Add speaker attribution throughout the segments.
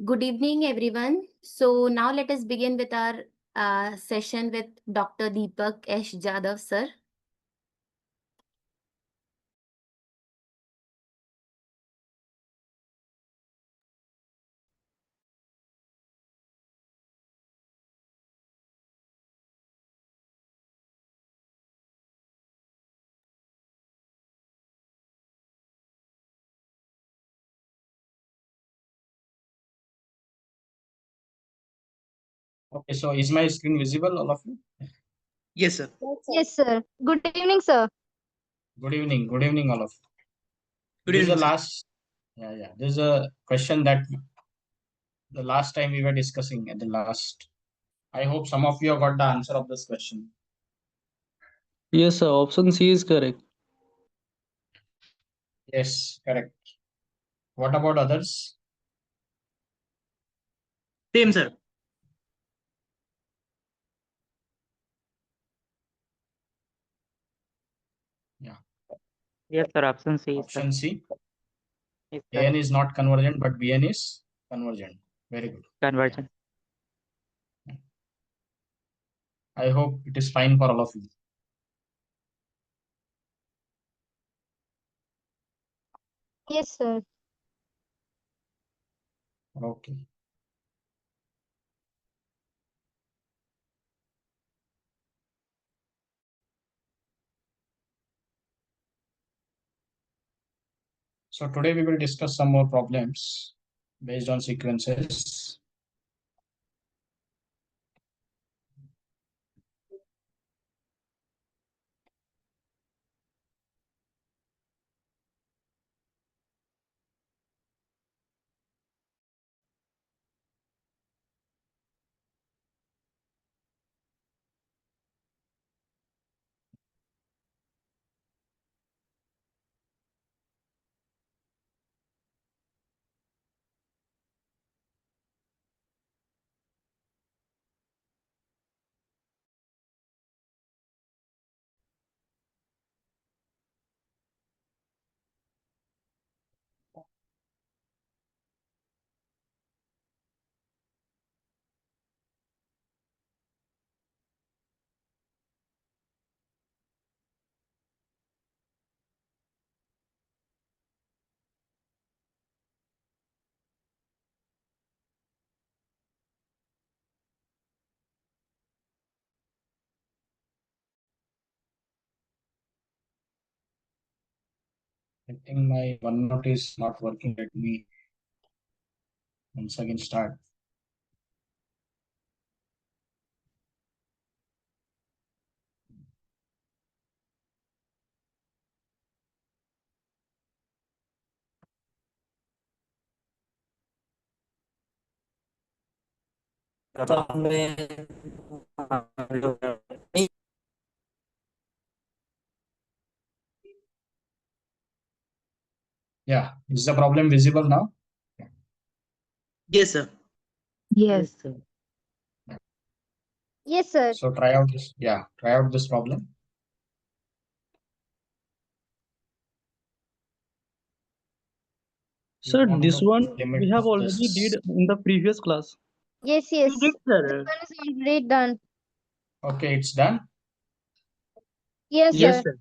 Speaker 1: Good evening, everyone. So now let us begin with our session with Dr. Dipak S. Jadhav, sir.
Speaker 2: Okay, so is my screen visible, all of you?
Speaker 3: Yes, sir.
Speaker 4: Yes, sir. Good evening, sir.
Speaker 2: Good evening, all of you.
Speaker 3: Good
Speaker 2: This is the
Speaker 3: evening, sir.
Speaker 2: last, yeah. This is a question that the last time we were discussing at the last. I hope some of you have got the answer of this question.
Speaker 5: Yes, sir. Option C is correct.
Speaker 2: Yes, correct. What about others?
Speaker 3: Same, sir.
Speaker 2: Yeah,
Speaker 6: Yes, sir. Option C is
Speaker 2: option C.
Speaker 6: is
Speaker 2: AN
Speaker 6: correct.
Speaker 2: is not convergent, but BN is convergent. Very good.
Speaker 6: Conversion.
Speaker 2: I hope it is fine for all of you.
Speaker 4: Yes, sir.
Speaker 2: Okay. So today we will discuss some more problems based on sequences. I think my OneNote is not working. Let me once again start. Yeah, is the problem visible now?
Speaker 3: Yes, sir.
Speaker 6: Yes,
Speaker 4: Yes.
Speaker 6: sir.
Speaker 4: Yes, sir.
Speaker 2: So try out this. Yeah, try out this problem. You
Speaker 5: Sir,
Speaker 2: want
Speaker 5: this
Speaker 2: to
Speaker 5: one
Speaker 2: limit
Speaker 5: we have already
Speaker 2: this.
Speaker 5: did in the previous class.
Speaker 4: Yes,
Speaker 3: We did,
Speaker 4: yes. This
Speaker 3: sir.
Speaker 4: one is already done.
Speaker 2: Okay, it's done.
Speaker 4: Yes,
Speaker 3: Yes,
Speaker 4: sir.
Speaker 3: sir.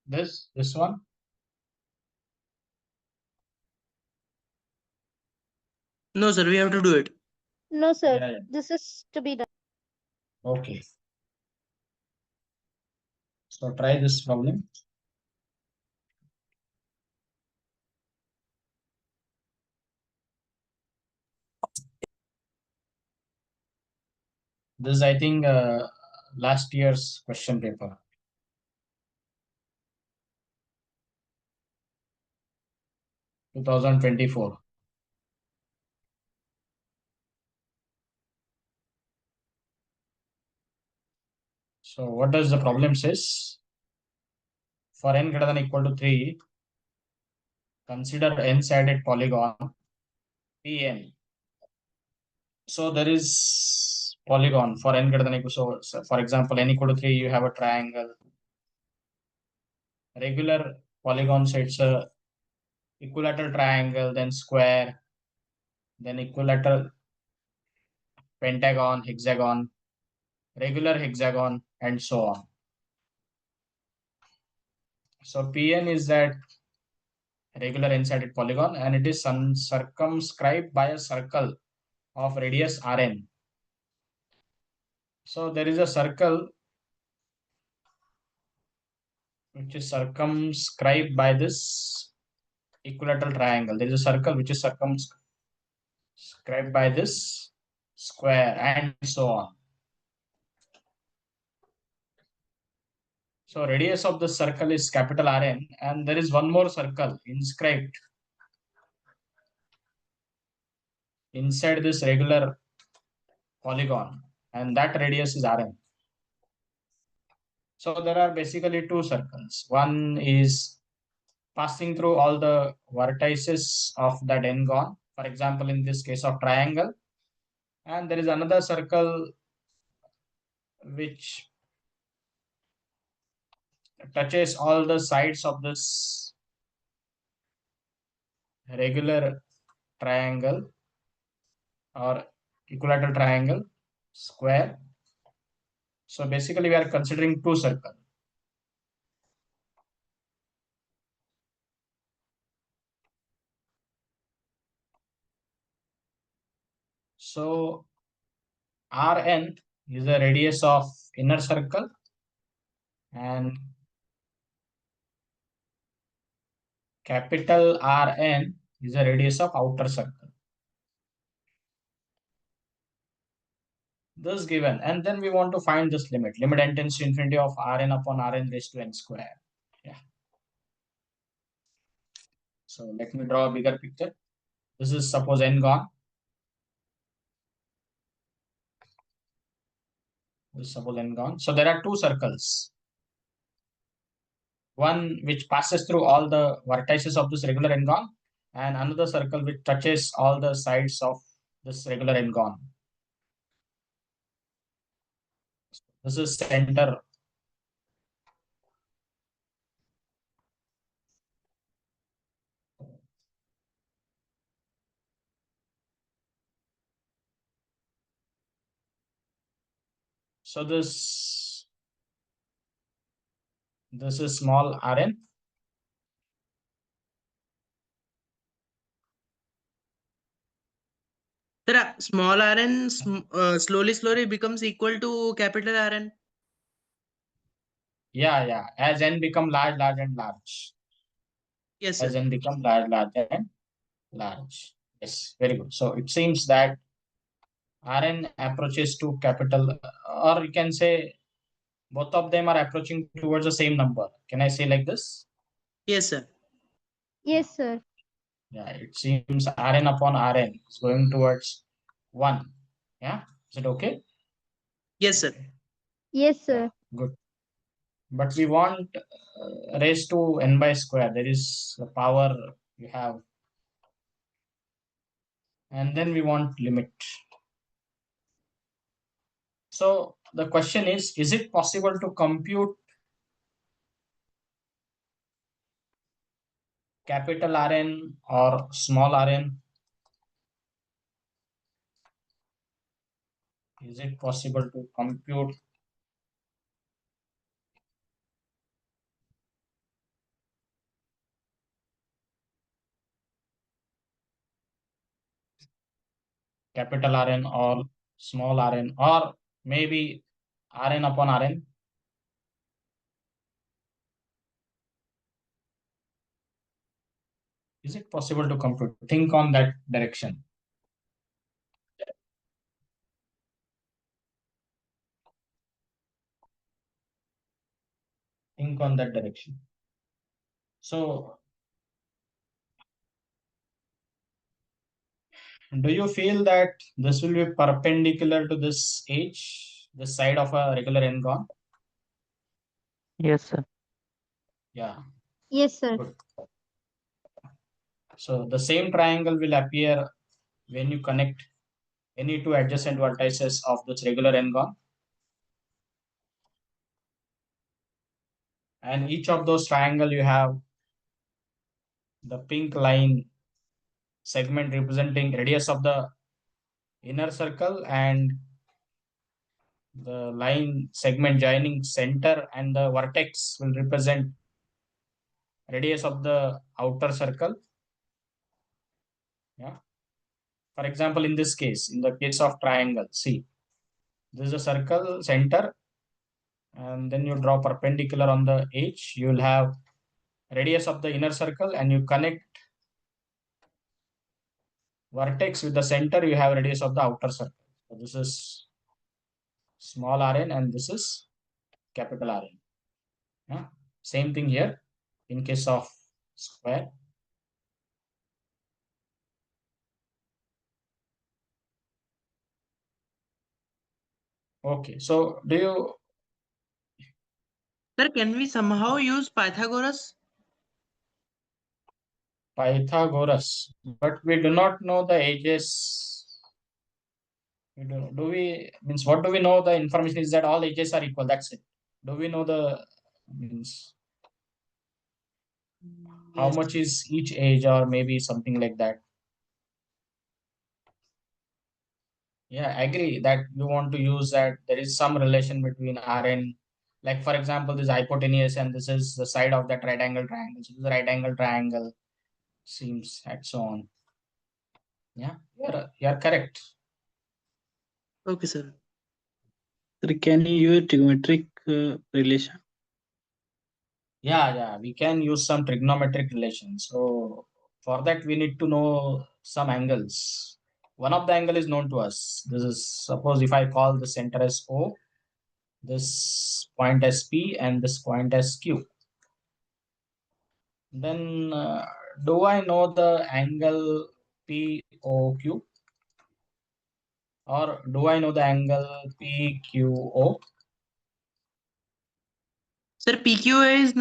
Speaker 2: This one.
Speaker 3: No, sir. We have to do it.
Speaker 4: No, sir.
Speaker 2: Yeah.
Speaker 4: This is to be done.
Speaker 2: Okay. So try this problem. This is, I think, last year's question paper. 2024. So what does the problem says? for n greater than or equal to 3, consider n-sided polygon Pn. So there is polygon for n greater than or equal to, so for example, n equal to 3, you have a triangle. Regular polygon, so it's a equilateral triangle, then square, then equilateral pentagon, hexagon, regular hexagon, and so on. So Pn is that regular n-sided polygon, and it is circumscribed by a circle of radius Rn. So there is a circle which is circumscribed by this equilateral triangle. There is a circle which is circumscribed by this square, and so on. So radius of the circle is capital Rn, and there is one more circle inscribed inside this regular polygon, and that radius is Rn. So there are basically two circles. One is passing through all the vertices of that n-gon, for example, in this case of triangle, and there is another circle which touches all the sides of this regular triangle or equilateral triangle, square. So basically we are considering two circles. So Rn is the radius of inner circle, and capital Rn is the radius of outer circle. This given, and then we want to find this limit n tends to infinity of Rn upon Rn raised to n square. Yeah. So let me draw a bigger picture. This is suppose n-gon. This is suppose n-gon. So there are two circles. One which passes through all the vertices of this regular n-gon, and another circle which touches all the sides of this regular n-gon. This is center. So this is small Rn.
Speaker 3: Sir, small Rn slowly becomes equal to capital Rn.
Speaker 2: Yeah. As n become large and large.
Speaker 3: Yes,
Speaker 2: As
Speaker 3: sir.
Speaker 2: n become large and large. Yes, very good. So it seems that Rn approaches to capital, or you can say both of them are approaching towards the same number. Can I say like this?
Speaker 3: Yes, sir.
Speaker 4: Yes, sir.
Speaker 2: Yeah, it seems Rn upon Rn is going towards 1. Yeah, is it okay?
Speaker 3: Yes, sir.
Speaker 4: Yes, sir.
Speaker 2: Good. But we want raised to n by square. There is the power you have. And then we want limit. So the question is it possible to compute capital Rn or small Rn? Is it possible to compute capital Rn or small Rn, or maybe Rn upon Rn? Is it possible to compute? Think on that direction. Think on that direction. So do you feel that this will be perpendicular to this edge, the side of a regular n-gon?
Speaker 6: Yes, sir.
Speaker 2: Yeah.
Speaker 4: Yes, sir.
Speaker 2: Good. So the same triangle will appear when you connect any two adjacent vertices of this regular n-gon. And each of those triangle you have the pink line segment representing radius of the inner circle and the line segment joining center and the vertex will represent radius of the outer circle. Yeah. For example, in this case, in the case of triangle, see, this is a circle center, and then you draw perpendicular on the edge. You will have radius of the inner circle, and you connect vertex with the center. You have radius of the outer circle. So this is small rn, and this is capital Rn. Yeah. Same thing here in case of square. Okay, so do you
Speaker 3: Sir, can we somehow use Pythagoras?
Speaker 2: Pythagoras, but we do not know the ages. Do we means what do we know? The information is that all ages are equal. That's it. Do we know the means how
Speaker 3: Yes.
Speaker 2: much is each age or maybe something like that? Yeah, I agree that you want to use that there is some relation between Rn. Like for example, this hypotenuse and this is the side of that right angle triangle. So this is a right angle triangle seems and so on. Yeah, you're correct.
Speaker 3: Okay, sir.
Speaker 5: Sir, can you use trigonometric relation?
Speaker 2: Yeah, we can use some trigonometric relation. So for that we need to know some angles. One of the angle is known to us. This is suppose if I call the center as O, this point as P, and this point as Q. Then do I know the angle POQ, or do I know the angle PQO?
Speaker 3: Sir, PQA is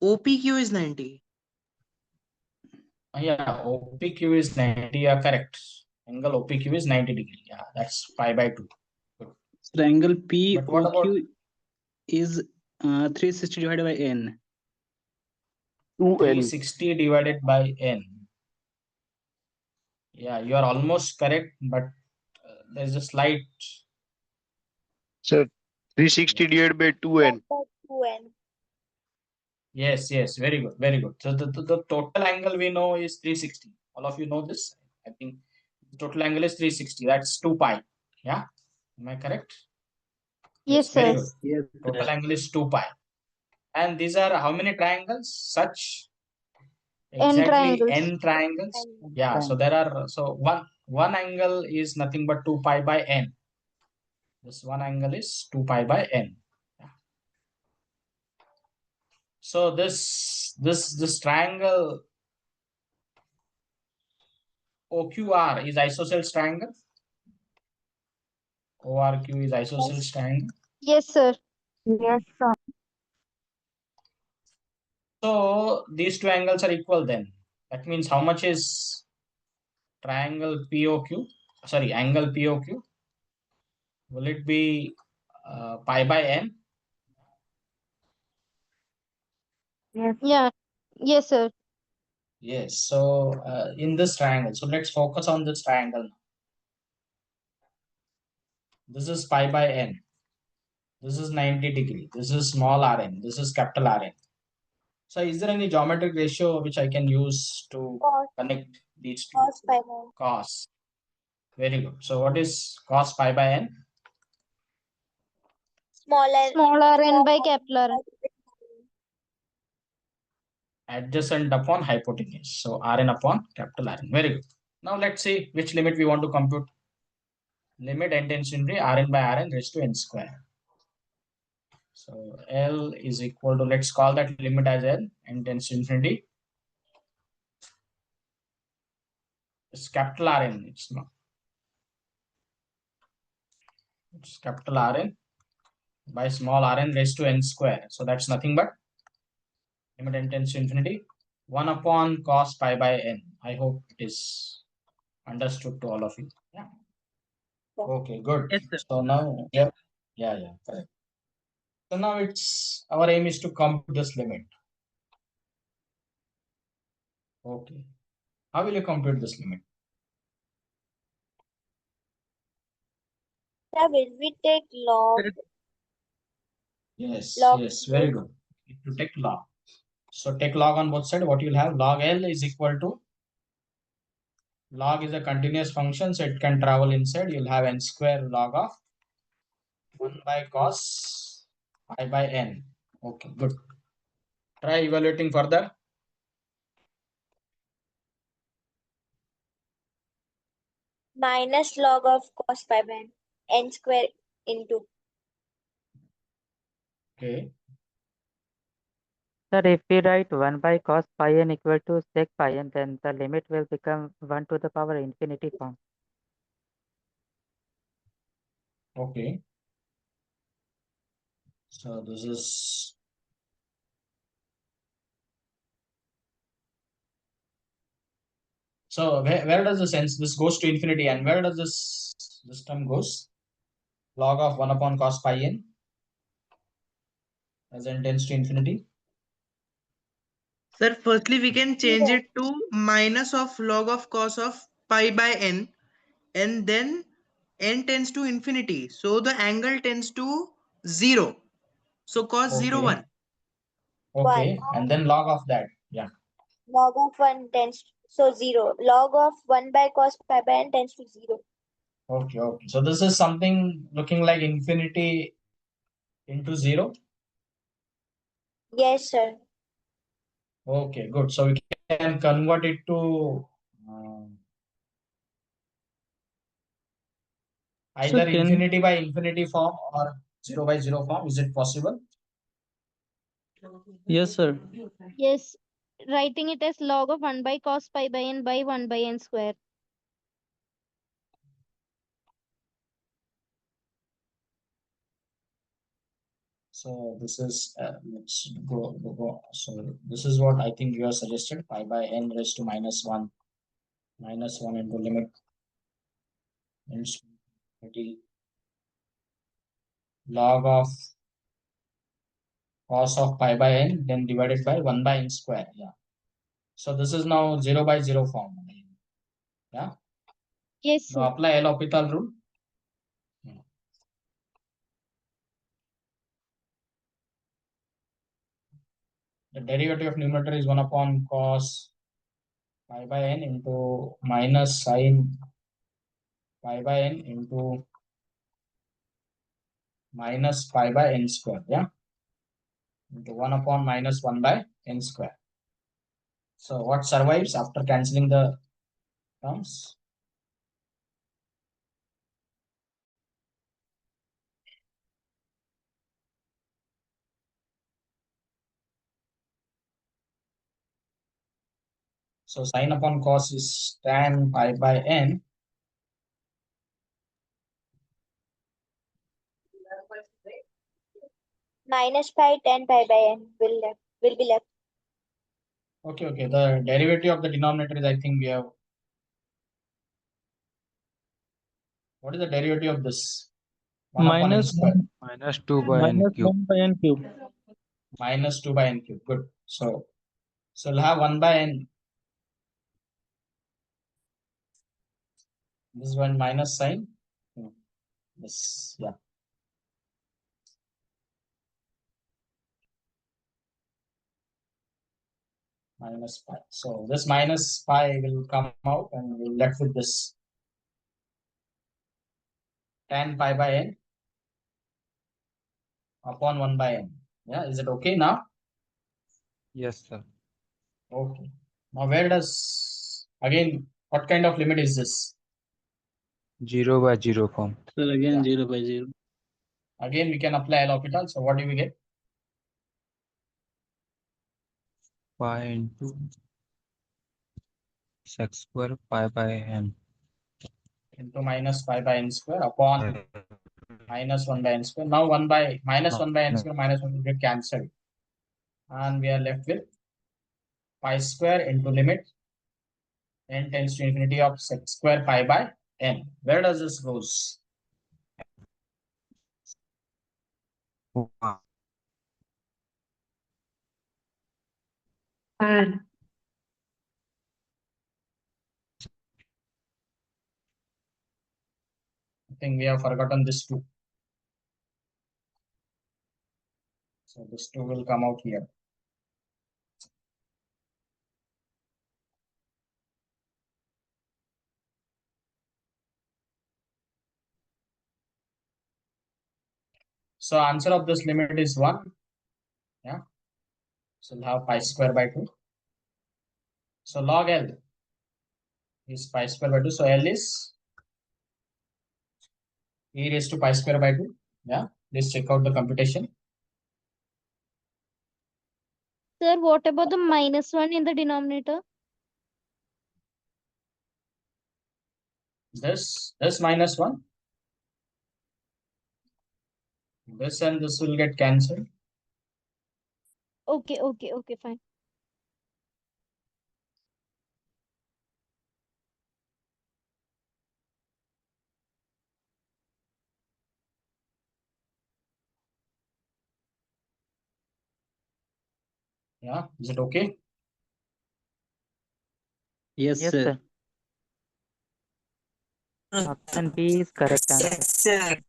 Speaker 3: OPQ is 90.
Speaker 2: Yeah, OPQ is 90. Yeah, correct. Angle OPQ is 90 degree. Yeah, that's pi by 2. Good.
Speaker 5: Sir, angle
Speaker 2: But what about
Speaker 5: POQ is 360 divided by n.
Speaker 7: 2n.
Speaker 2: 360 divided by n? Yeah, you are almost correct, but there's a slight.
Speaker 7: Sir, 360 divided by 2n.
Speaker 2: Yes, very good, very good. So the total angle we know is 360. All of you know this. I think the total angle is 360. That's 2 pi. Yeah, am I correct?
Speaker 4: Yes,
Speaker 2: Very
Speaker 4: sir.
Speaker 2: good.
Speaker 5: Yes,
Speaker 2: Total angle is 2 pi. And these are how many triangles? Such
Speaker 4: N
Speaker 2: exactly
Speaker 4: triangles.
Speaker 2: n triangles. Yeah, so there are one angle is nothing but 2 pi by n. This one angle is 2 pi by n. Yeah. So this triangle OQR is isosceles triangle. ORQ is isosceles triangle.
Speaker 4: Yes, sir.
Speaker 8: Yes, sir.
Speaker 2: So these two angles are equal then. That means how much is triangle POQ? Sorry, angle POQ. Will it be pi by n?
Speaker 8: Yes.
Speaker 4: Yeah. Yes, sir.
Speaker 2: Yes. So in this triangle, so let's focus on this triangle now. This is pi by n. This is 90 degree. This is small rn. This is capital Rn. So is there any geometric ratio which I can use to connect these two?
Speaker 9: Cos pi by n.
Speaker 2: Cos. Very good. So what is cos pi by n?
Speaker 4: Small rn by capital R.
Speaker 2: Adjacent upon hypotenuse. So Rn upon capital Rn. Very good. Now let's see which limit we want to compute. Limit n tends to infinity Rn by Rn raised to n square. So L is equal to, let's call that limit as L, n tends to infinity. It's capital Rn. It's capital Rn by small rn raised to n square. So that's nothing but limit n tends to infinity 1 upon cos pi by n. I hope it is understood to all of you. Yeah. Okay, good.
Speaker 3: Yes, sir.
Speaker 2: So now, yeah, correct. So now it's our aim is to compute this limit. Okay. How will you compute this limit?
Speaker 4: Sir, will we take log?
Speaker 2: Yes,
Speaker 4: Log
Speaker 2: yes, very good. To take log. So take log on both sides. What you'll have log L is equal to log is a continuous function, so it can travel inside. You'll have n square log of 1 by cos pi by n. Okay, good. Try evaluating further.
Speaker 4: minus log of cos pi by n square into.
Speaker 2: Okay.
Speaker 6: Sir, if we write 1 by cos pi n equal to sec pi n, then the limit will become 1 to the power infinity form.
Speaker 2: Okay. So this is so where does this goes to infinity, and where does this term goes? Log of 1 upon cos pi n as n tends to infinity.
Speaker 3: Sir, firstly, we can change it to minus of log of cos of pi by n, and then n tends to infinity. So the angle tends to 0. So cos 0,
Speaker 2: Okay.
Speaker 3: 1.
Speaker 2: Okay. And then log of that. Yeah.
Speaker 4: Log of 1 tends so 0. Log of 1 by cos pi by n tends to 0.
Speaker 2: Okay. Okay. So this is something looking like infinity into 0.
Speaker 4: Yes, sir.
Speaker 2: Okay. Good. So we can convert it to either
Speaker 5: Sir, can
Speaker 2: infinity by infinity form or 0 by 0 form. Is it possible?
Speaker 5: yes, sir.
Speaker 4: Yes. Writing it as log of 1 by cos pi by n by 1 by n square.
Speaker 2: So this is let's go. So this is what I think you have suggested: pi by n raised to minus one into limit infinity log of cos of pi by n, then divided by 1 by n square. Yeah. So this is now 0 by 0 form. Yeah.
Speaker 4: Yes,
Speaker 2: Now
Speaker 4: sir.
Speaker 2: apply L'Hopital rule. The derivative of numerator is 1 upon cos pi by n into minus sin pi by n into minus pi by n square. Yeah. Into 1 upon minus 1 by n square. So what survives after cancelling the terms? So sin upon cos is tan pi by n.
Speaker 4: Minus pi 10 pi by n will be left.
Speaker 2: Okay, okay. The derivative of the denominator is, I think we have. What is the derivative of this? 1 upon n
Speaker 5: Minus
Speaker 2: square.
Speaker 9: minus 2 by n
Speaker 5: minus
Speaker 9: cube.
Speaker 5: 1 by n cube.
Speaker 2: Minus 2 by n cube. Good. So we'll have 1 by n. This one minus sign. This, yeah. Minus pi. So this minus pi will come out and we'll left with this tan pi by n upon 1 by n. Yeah, is it okay now?
Speaker 9: Yes, sir.
Speaker 2: Okay. Now where does, again, what kind of limit is this?
Speaker 9: 0 by 0 form.
Speaker 5: Sir, again
Speaker 2: Yeah.
Speaker 5: 0 by 0.
Speaker 2: Again, we can apply L'Hopital. So what do we get?
Speaker 9: Pi into sec square pi by n.
Speaker 2: Into minus pi by n square upon minus 1 by n square. Now 1 by minus 1 by n square minus 1 will get cancelled. And we are left with pi square into limit n tends to infinity of sec square pi by n. Where does this goes?
Speaker 8: And
Speaker 2: I think we have forgotten this 2. So this 2 will come out here. So answer of this limit is 1. Yeah. So we'll have pi square by 2. So log L is pi square by 2. So L is e raised to pi square by 2. Yeah. Please check out the computation.
Speaker 10: Sir, what about the -1 in the denominator?
Speaker 2: This minus 1. This and this will get cancelled.
Speaker 10: Okay, fine.
Speaker 2: Yeah. Is it okay?
Speaker 5: Yes,
Speaker 6: Yes,
Speaker 5: sir.
Speaker 6: sir. Option B is correct answer.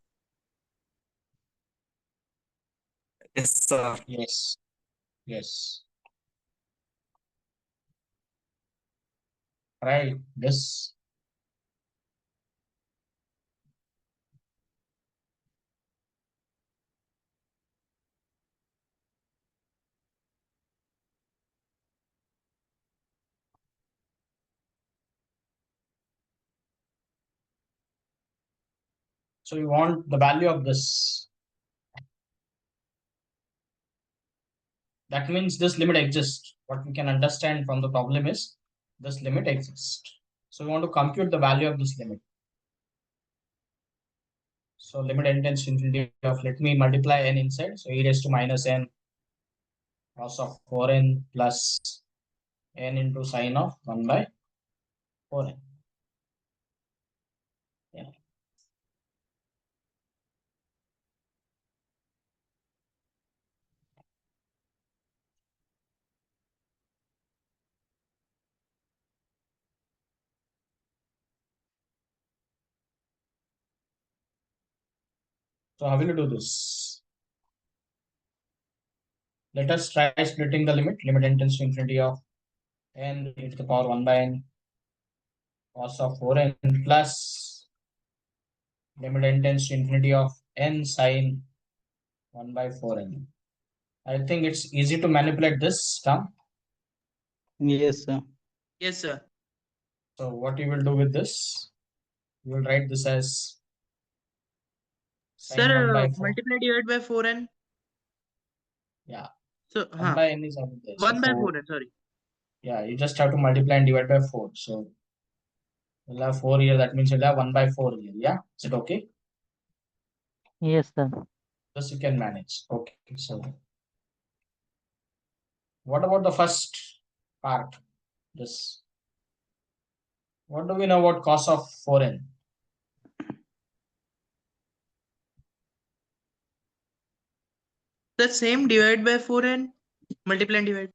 Speaker 9: Yes, sir.
Speaker 2: Yes. Yes. Right. This. So you want the value of this. That means this limit exists. What we can understand from the problem is this limit exists. So we want to compute the value of this limit. So limit n tends to infinity of, let me multiply n inside. So e raised to minus n cos of 4n plus n into sine of 1 by 4n. Yeah. So how will you do this? Let us try splitting the limit. Limit n tends to infinity of n e to the power 1 by n cos of 4n plus limit n tends to infinity of n sine 1 by 4n. I think it's easy to manipulate this term.
Speaker 5: Yes, sir.
Speaker 3: Yes, sir.
Speaker 2: So what you will do with this? You will write this as sine 1
Speaker 3: Sir,
Speaker 2: by 4.
Speaker 3: multiply divide by 4n.
Speaker 2: Yeah.
Speaker 3: So,
Speaker 2: 1 by n is out there. So
Speaker 3: 1 by
Speaker 2: 4.
Speaker 3: 4n, sorry.
Speaker 2: Yeah, you just have to multiply and divide by 4. So we'll have 4 here. That means you'll have 1 by 4 here. Yeah. Is it okay?
Speaker 6: Yes, sir.
Speaker 2: This you can manage. Okay. So what about the first part? This. What do we know about cos of 4n?
Speaker 3: The same divide by 4n, multiply and divide.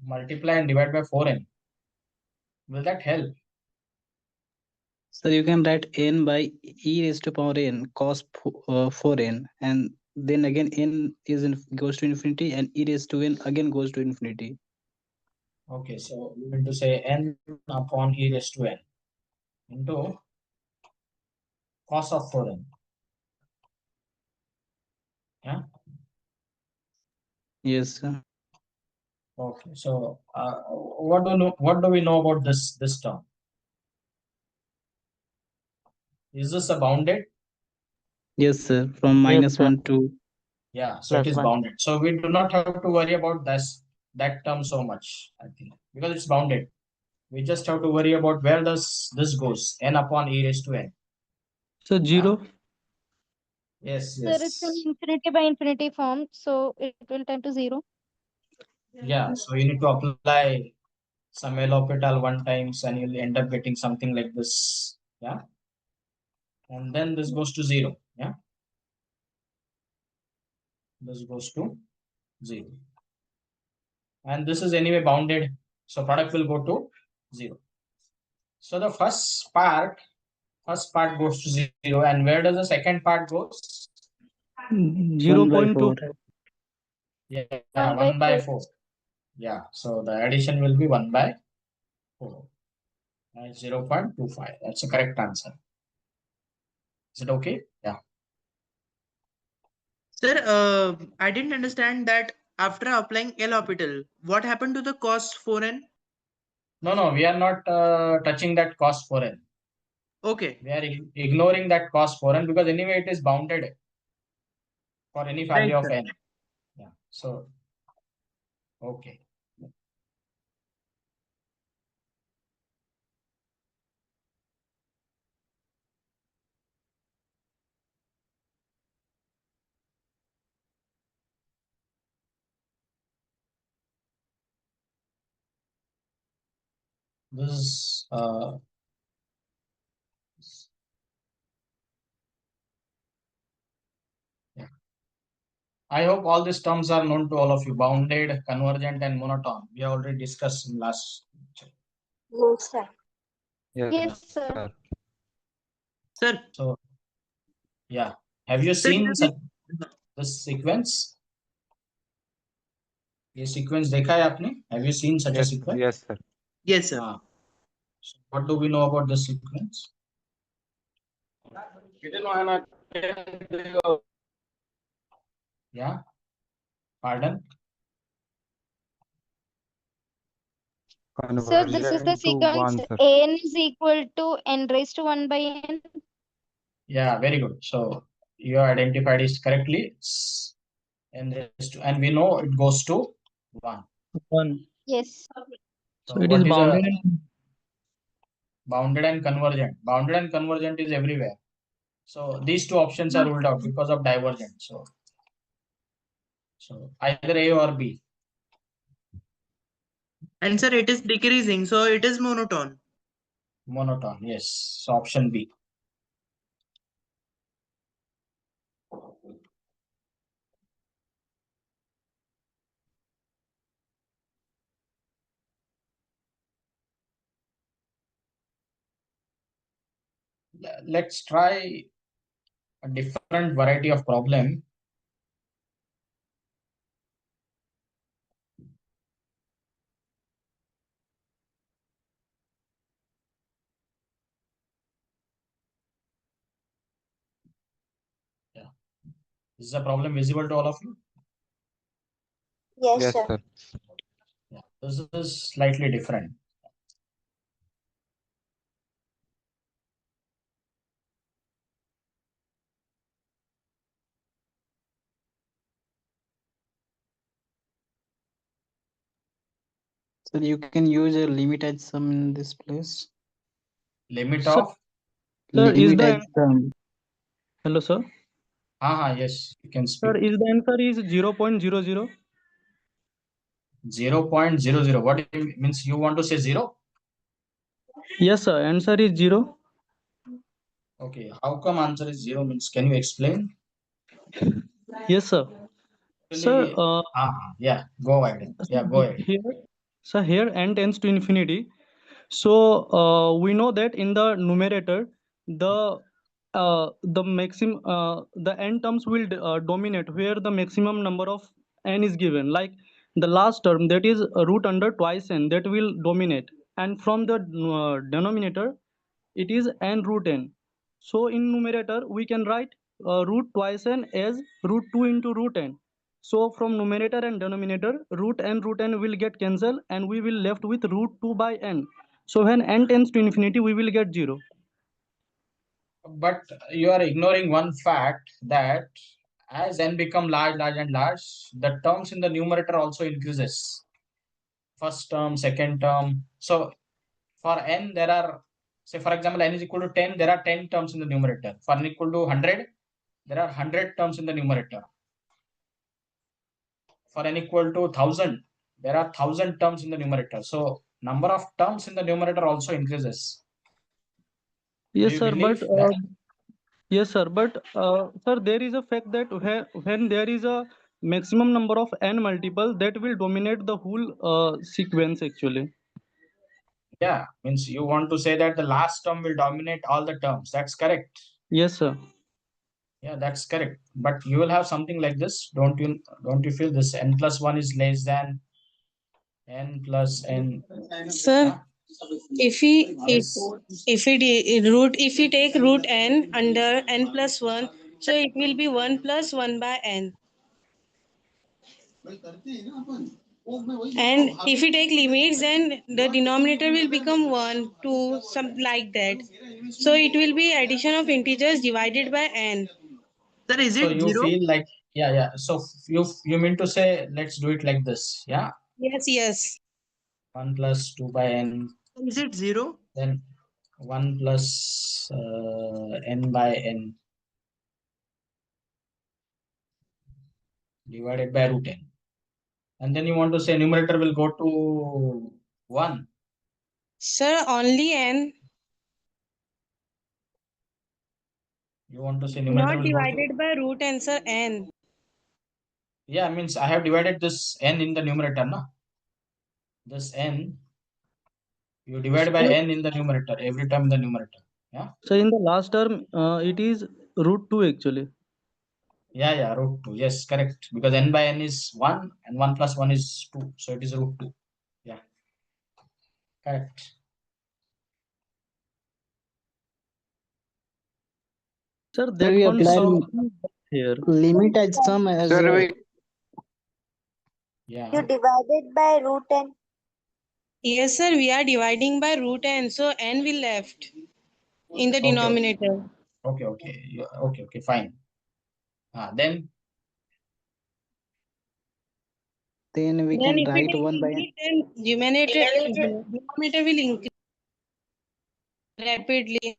Speaker 2: Multiply and divide by 4n. Will that help?
Speaker 5: So you can write n by e raised to power n cos 4n, and then again n goes to infinity, and e raised to n again goes to infinity.
Speaker 2: Okay, so we will to say n upon e raised to n into cos of 4n. Yeah.
Speaker 5: Yes, sir.
Speaker 2: Okay. So what do we know about this term? Is this a bounded?
Speaker 5: Yes, sir. From
Speaker 6: Yes,
Speaker 5: minus
Speaker 6: sir.
Speaker 5: 1 to
Speaker 2: Yeah. So it is
Speaker 6: +1.
Speaker 2: bounded. So we do not have to worry about that term so much, I think, because it's bounded. We just have to worry about where does this goes, n upon e raised to n.
Speaker 5: So 0.
Speaker 2: Yes,
Speaker 10: Sir, it's an
Speaker 2: yes.
Speaker 10: infinity by infinity form, so it will tend to 0.
Speaker 2: Yeah, so you need to apply some L'Hopital one times and you'll end up getting something like this. Yeah. And then this goes to 0. Yeah. This goes to 0. And this is anyway bounded. So product will go to 0. So the first part goes to 0. And where does the second part goes?
Speaker 5: 0.2.
Speaker 2: Yeah,
Speaker 10: 1 by
Speaker 2: 1 by
Speaker 10: 4.
Speaker 2: 4. Yeah, so the addition will be 1 by 4. That's 0.25. That's the correct answer. Is it okay? Yeah.
Speaker 3: Sir, I didn't understand that after applying L'Hopital, what happened to the cos 4n?
Speaker 2: No, we are not touching that cos 4n.
Speaker 3: Okay.
Speaker 2: We are ignoring that cos 4n because anyway it is bounded for any value
Speaker 3: Right,
Speaker 2: of
Speaker 3: sir.
Speaker 2: n. Yeah. So, okay. This is yeah. I hope all these terms are known to all of you. Bounded, convergent, and monotone. We have already discussed in last lecture.
Speaker 4: Yes, sir.
Speaker 10: Yes, sir.
Speaker 3: Sir,
Speaker 2: So, yeah. Have you
Speaker 3: sir,
Speaker 2: seen such this sequence? ये sequence देखा है आपने? Have you seen such a sequence?
Speaker 9: Yes, sir.
Speaker 3: yes, sir.
Speaker 2: So what do we know about this sequence? Yeah. Pardon?
Speaker 10: Sir, this is the
Speaker 9: Convergent to
Speaker 10: sequence
Speaker 9: 1, sir.
Speaker 10: n is equal to n raised to 1 by n.
Speaker 2: Yeah, very good. So you identified it correctly. And we know it goes to 1.
Speaker 5: 1.
Speaker 10: Yes.
Speaker 5: So
Speaker 2: So
Speaker 5: it
Speaker 2: what
Speaker 5: is
Speaker 2: is
Speaker 5: bounded.
Speaker 2: bounded and convergent? Bounded and convergent is everywhere. So these two options are ruled out because of divergent. So either A or B.
Speaker 3: And sir, it is decreasing, so it is monotone.
Speaker 2: Monotone, yes. So option B. Let's try a different variety of problem. Yeah. Is the problem visible to all of you?
Speaker 4: Yes,
Speaker 9: Yes,
Speaker 4: sir.
Speaker 9: sir.
Speaker 2: Yeah. This is slightly different.
Speaker 5: So you can use a limit as sum in this place.
Speaker 2: Limit
Speaker 5: Sir,
Speaker 2: of?
Speaker 5: sir, is
Speaker 2: Limit
Speaker 5: the
Speaker 2: as
Speaker 5: answer? Hello, sir.
Speaker 2: Yes, you can
Speaker 5: Sir,
Speaker 2: speak.
Speaker 5: is the answer is 0.00?
Speaker 2: 0.00. What it means you want to say 0?
Speaker 5: Yes, sir. Answer is 0.
Speaker 2: Okay. How come answer is 0 means can you explain?
Speaker 5: Yes, sir. Sir,
Speaker 2: Actually, yeah, go ahead. Yeah, go ahead.
Speaker 5: here n tends to infinity. So we know that in the numerator, the maximum the n terms will dominate where the maximum number of n is given. Like the last term, that is root under twice n, that will dominate, and from the denominator it is n root n. So in numerator we can write root twice n as root 2 into root n. So from numerator and denominator, root n will get cancelled and we will left with root 2 by n. So when n tends to infinity, we will get 0.
Speaker 2: But you are ignoring one fact that as n become large, and large, the terms in the numerator also increases. First term, second term. So For n, there are, say for example, n is equal to 10, there are 10 terms in the numerator. For n equal to 100, there are 100 terms in the numerator. For n equal to 1000, there are 1000 terms in the numerator. So number of terms in the numerator also increases.
Speaker 11: Yes,
Speaker 2: Do you
Speaker 11: sir.
Speaker 2: believe
Speaker 11: But
Speaker 2: that?
Speaker 11: yes, sir. But sir, there is a fact that when there is a maximum number of n multiple, that will dominate the whole sequence actually.
Speaker 2: Yeah, means you want to say that the last term will dominate all the terms. That's correct.
Speaker 11: Yes, sir.
Speaker 2: Yeah, that's correct. But you will have something like this. Don't you feel this n plus 1 is less than n plus n?
Speaker 12: Sir,
Speaker 2: Huh?
Speaker 12: if we
Speaker 2: Yes.
Speaker 12: if we take root n under n plus 1, so it will be 1 plus 1 by n. And if we take limits, then the denominator will become 1, 2, something like that. So it will be addition of integers divided by n.
Speaker 3: Sir, is
Speaker 2: So
Speaker 3: it
Speaker 2: you
Speaker 3: 0?
Speaker 2: feel like, yeah. So you mean to say, let's do it like this. Yeah.
Speaker 12: Yes, yes.
Speaker 2: 1 plus 2 by n.
Speaker 3: Is it 0?
Speaker 2: Then 1 plus n by n divided by root n. And then you want to say numerator will go to 1.
Speaker 12: Sir, only n,
Speaker 2: You want to say numerator
Speaker 12: not
Speaker 2: will go to,
Speaker 12: divided by root n, sir, n.
Speaker 2: yeah, means I have divided this n in the numerator, no? This n, you divide by n in the numerator, every time in the numerator. Yeah.
Speaker 11: So in the last term, it is root 2 actually.
Speaker 2: Yeah, root 2. Yes, correct. Because n by n is 1 and 1 plus 1 is 2. So it is root 2. Yeah. Correct.
Speaker 11: Sir,
Speaker 5: Sir,
Speaker 11: that
Speaker 5: we
Speaker 11: concept
Speaker 5: apply
Speaker 2: So,
Speaker 11: here.
Speaker 5: limit as sum as
Speaker 7: Sir, we
Speaker 2: yeah.
Speaker 4: You divided by root n.
Speaker 12: Yes, sir, we are dividing by root n, so n will left in the
Speaker 2: Okay.
Speaker 12: denominator.
Speaker 2: Okay. Okay, fine. Then
Speaker 5: we
Speaker 12: Then
Speaker 5: can
Speaker 12: if we
Speaker 5: write
Speaker 12: take
Speaker 5: 1 by n.
Speaker 12: limit, then denominator will increase rapidly.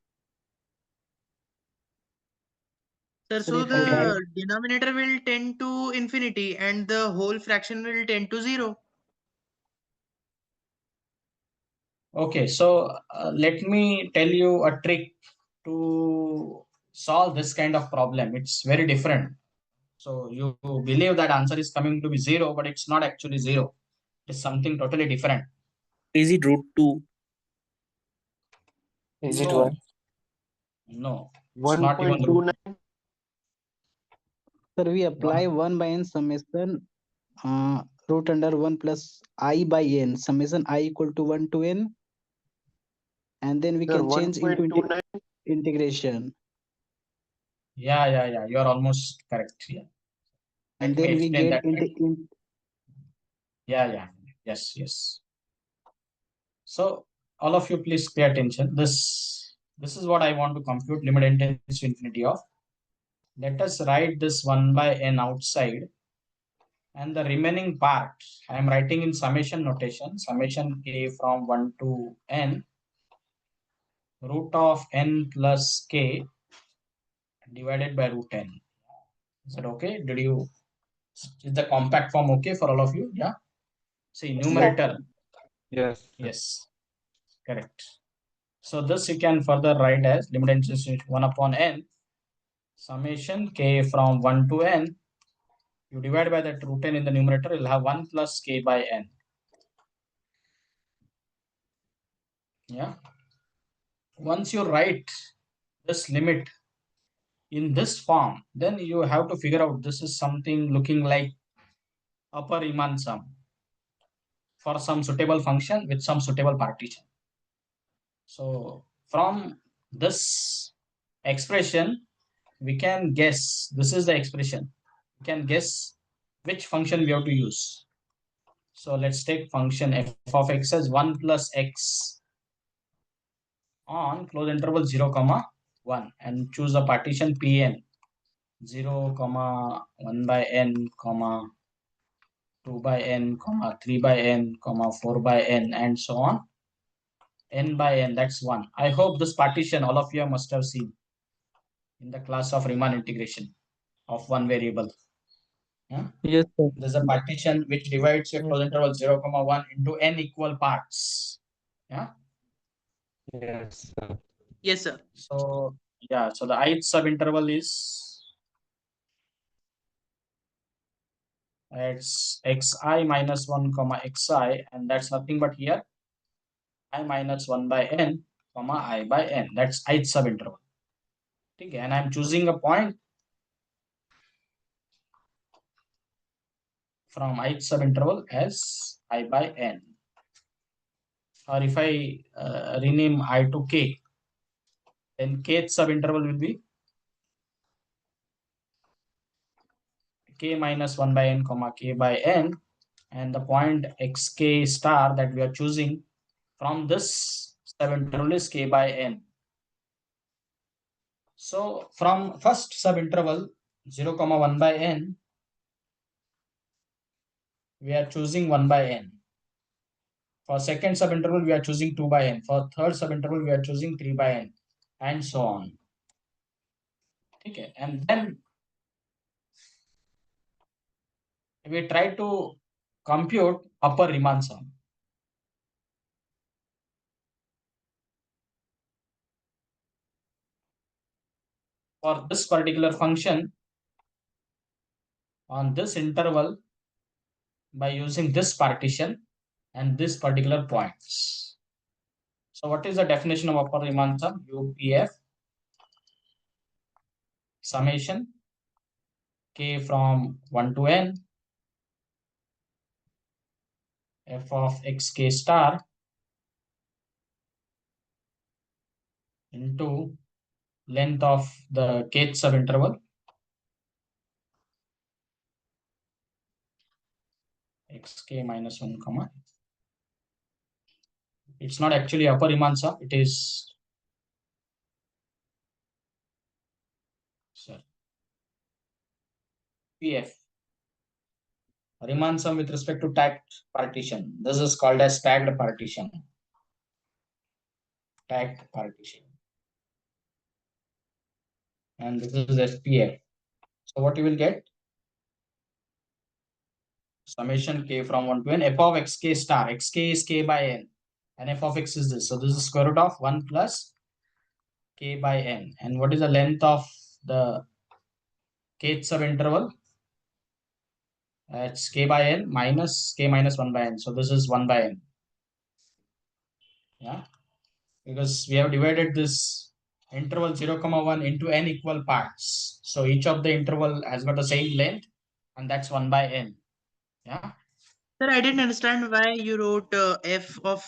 Speaker 3: Sir,
Speaker 5: Sir,
Speaker 3: so
Speaker 5: if we write
Speaker 3: the denominator will tend to infinity and the whole fraction will tend to 0.
Speaker 2: okay, so let me tell you a trick to solve this kind of problem. It's very different. So you believe that answer is coming to be 0, but it's not actually 0. It's something totally different.
Speaker 9: Is it root 2?
Speaker 7: is it
Speaker 2: No, no, it's not even root.
Speaker 7: 1.29?
Speaker 5: sir, we apply 1 by n summation root under 1 plus I by n summation I equal to 1 to n, and then we
Speaker 7: Sir,
Speaker 5: can change into
Speaker 7: 1.29.
Speaker 5: integration,
Speaker 2: Yeah. You are almost correct. Yeah.
Speaker 5: and
Speaker 2: Let me
Speaker 5: then we
Speaker 2: explain
Speaker 5: get
Speaker 2: that trick. Yeah. Yes. So all of you please pay attention. This is what I want to compute. Limit n tends to infinity of. Let us write this 1 by n outside, and the remaining part I am writing in summation notation. Summation k from 1 to n, root of n plus k divided by root n. Is that okay? Is the compact form okay for all of you? Yeah. See,
Speaker 4: Yes, sir.
Speaker 2: numerator.
Speaker 9: Yes.
Speaker 2: Yes, correct. So this you can further write as limit n tends to 1 upon n, summation k from 1 to n. You divide by that root n in the numerator, you'll have 1 plus k by n. Yeah. Once you write this limit in this form, then you have to figure out this is something looking like upper Riemann sum for some suitable function with some suitable partition. So from this expression, we can guess, this is the expression. We can guess which function we have to use. So let's take function f of x as 1 plus x on close interval 0, 1, and choose the partition Pn 0, 1 by n, 2 by n, 3 by n, 4 by n, and so on, n by n, that's 1. I hope this partition all of you must have seen in the class of Riemann integration of one variable. Yeah?
Speaker 11: Yes, sir.
Speaker 2: There's a partition which divides your closed interval 0, 1 into n equal parts. Yeah.
Speaker 9: Yes, sir.
Speaker 3: Yes, sir.
Speaker 2: So yeah, so the ith subinterval is it's xi minus 1 comma xi, and that's nothing but here I minus 1 by n comma I by n. That's ith subinterval. Okay, and I'm choosing a point from ith subinterval as I by n. Or if I rename I to k, then kth subinterval will be k minus 1 by n comma k by n, and the point xk star that we are choosing from this subinterval is k by n. So from first subinterval 0, 1 by n, we are choosing 1 by n. For second subinterval, we are choosing 2 by n. For third subinterval, we are choosing 3 by n, and so on. Okay, and then we try to compute upper Riemann sum. For this particular function on this interval by using this partition and this particular points. So what is the definition of upper Riemann sum? UPF summation k from 1 to n f of xk star into length of the kth subinterval xk minus 1 comma. It's not actually upper Riemann sum, it is PF. Riemann sum with respect to stacked partition. This is called as stacked partition. Stacked partition. And this is SPF. So what you will get? Summation k from 1 to n f of xk star. Xk is k by n. And f of x is this. So this is square root of 1 plus k by n. And what is the length of the kth subinterval? It's k by n minus k minus 1 by n. So this is 1 by n. Yeah. Because we have divided this interval 0, 1 into n equal parts. So each of the interval has got the same length, and that's 1 by n. Yeah.
Speaker 3: Sir, I didn't understand why you wrote f of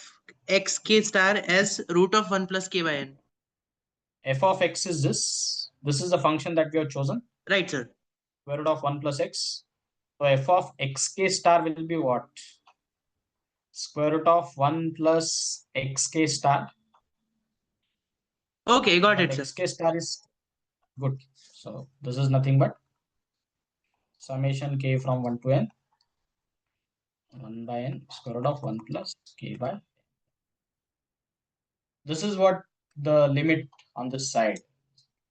Speaker 3: xk star as root of 1 plus k by n.
Speaker 2: F of x is this. This is the function that we have chosen.
Speaker 3: Right, sir.
Speaker 2: Square root of 1 plus x. So f of xk star will be what? Square root of 1 plus xk star.
Speaker 3: Okay, got
Speaker 2: But
Speaker 3: it, sir.
Speaker 2: xk star is good. So this is nothing but summation k from 1 to n. 1 by n square root of 1 plus k by. This is what the limit on this side.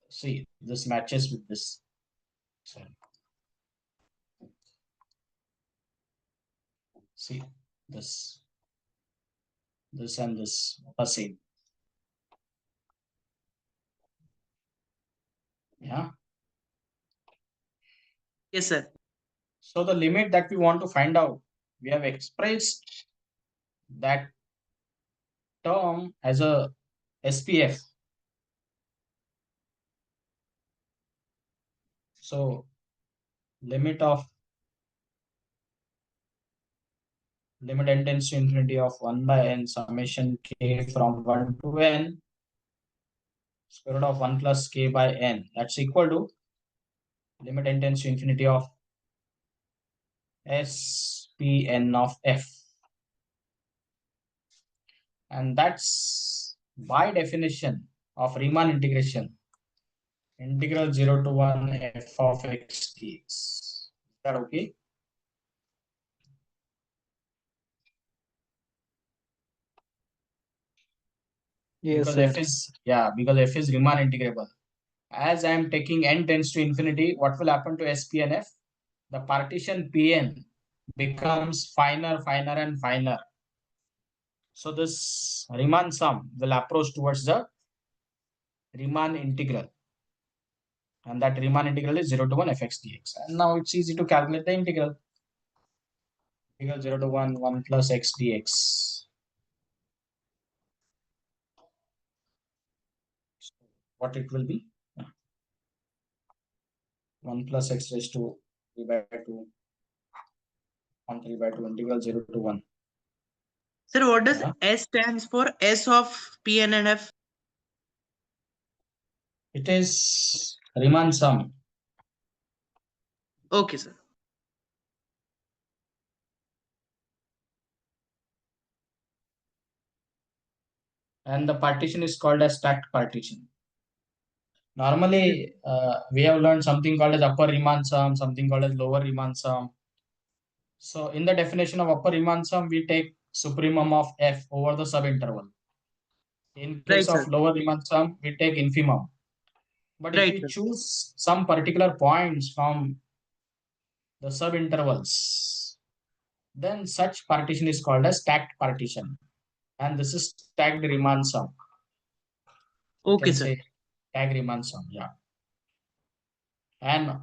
Speaker 2: See, this matches with this. So, see, this and this are same. Yeah.
Speaker 3: Yes, sir.
Speaker 2: So the limit that we want to find out, we have expressed that term as a SPF. So limit n tends to infinity of 1 by n summation k from 1 to n square root of 1 plus k by n. That's equal to limit n tends to infinity of SPN of f. And that's by definition of Riemann integration. Integral 0 to 1 f of x dx. Is that okay?
Speaker 5: Yes,
Speaker 2: because
Speaker 5: sir.
Speaker 2: because f is Riemann integrable. As I am taking n tends to infinity, what will happen to S, P, and F? The partition Pn becomes finer, finer, and finer. So this Riemann sum will approach towards the Riemann integral. And that Riemann integral is 0 to 1 fx dx. And now it's easy to calculate the integral. Integral 0 to 1 plus x dx. What it will be? 1 plus x raised to 3 by 2 on 3 by 2 integral 0 to 1.
Speaker 3: Sir, what does
Speaker 2: Yeah.
Speaker 3: S stands for? S of Pn and F?
Speaker 2: It is Riemann sum.
Speaker 3: Okay, sir.
Speaker 2: And the partition is called as stacked partition. Normally, we have learned something called as upper Riemann sum, something called as lower Riemann sum. So in the definition of upper Riemann sum, we take supremum of f over the subinterval. In case
Speaker 3: Right, sir.
Speaker 2: of lower Riemann sum, we take infimum. But if
Speaker 3: Right,
Speaker 2: we
Speaker 3: sir.
Speaker 2: choose some particular points from the subintervals, then such partition is called as stacked partition. And this is stacked Riemann sum. You
Speaker 3: Okay,
Speaker 2: can
Speaker 3: sir.
Speaker 2: say tag Riemann sum, yeah. And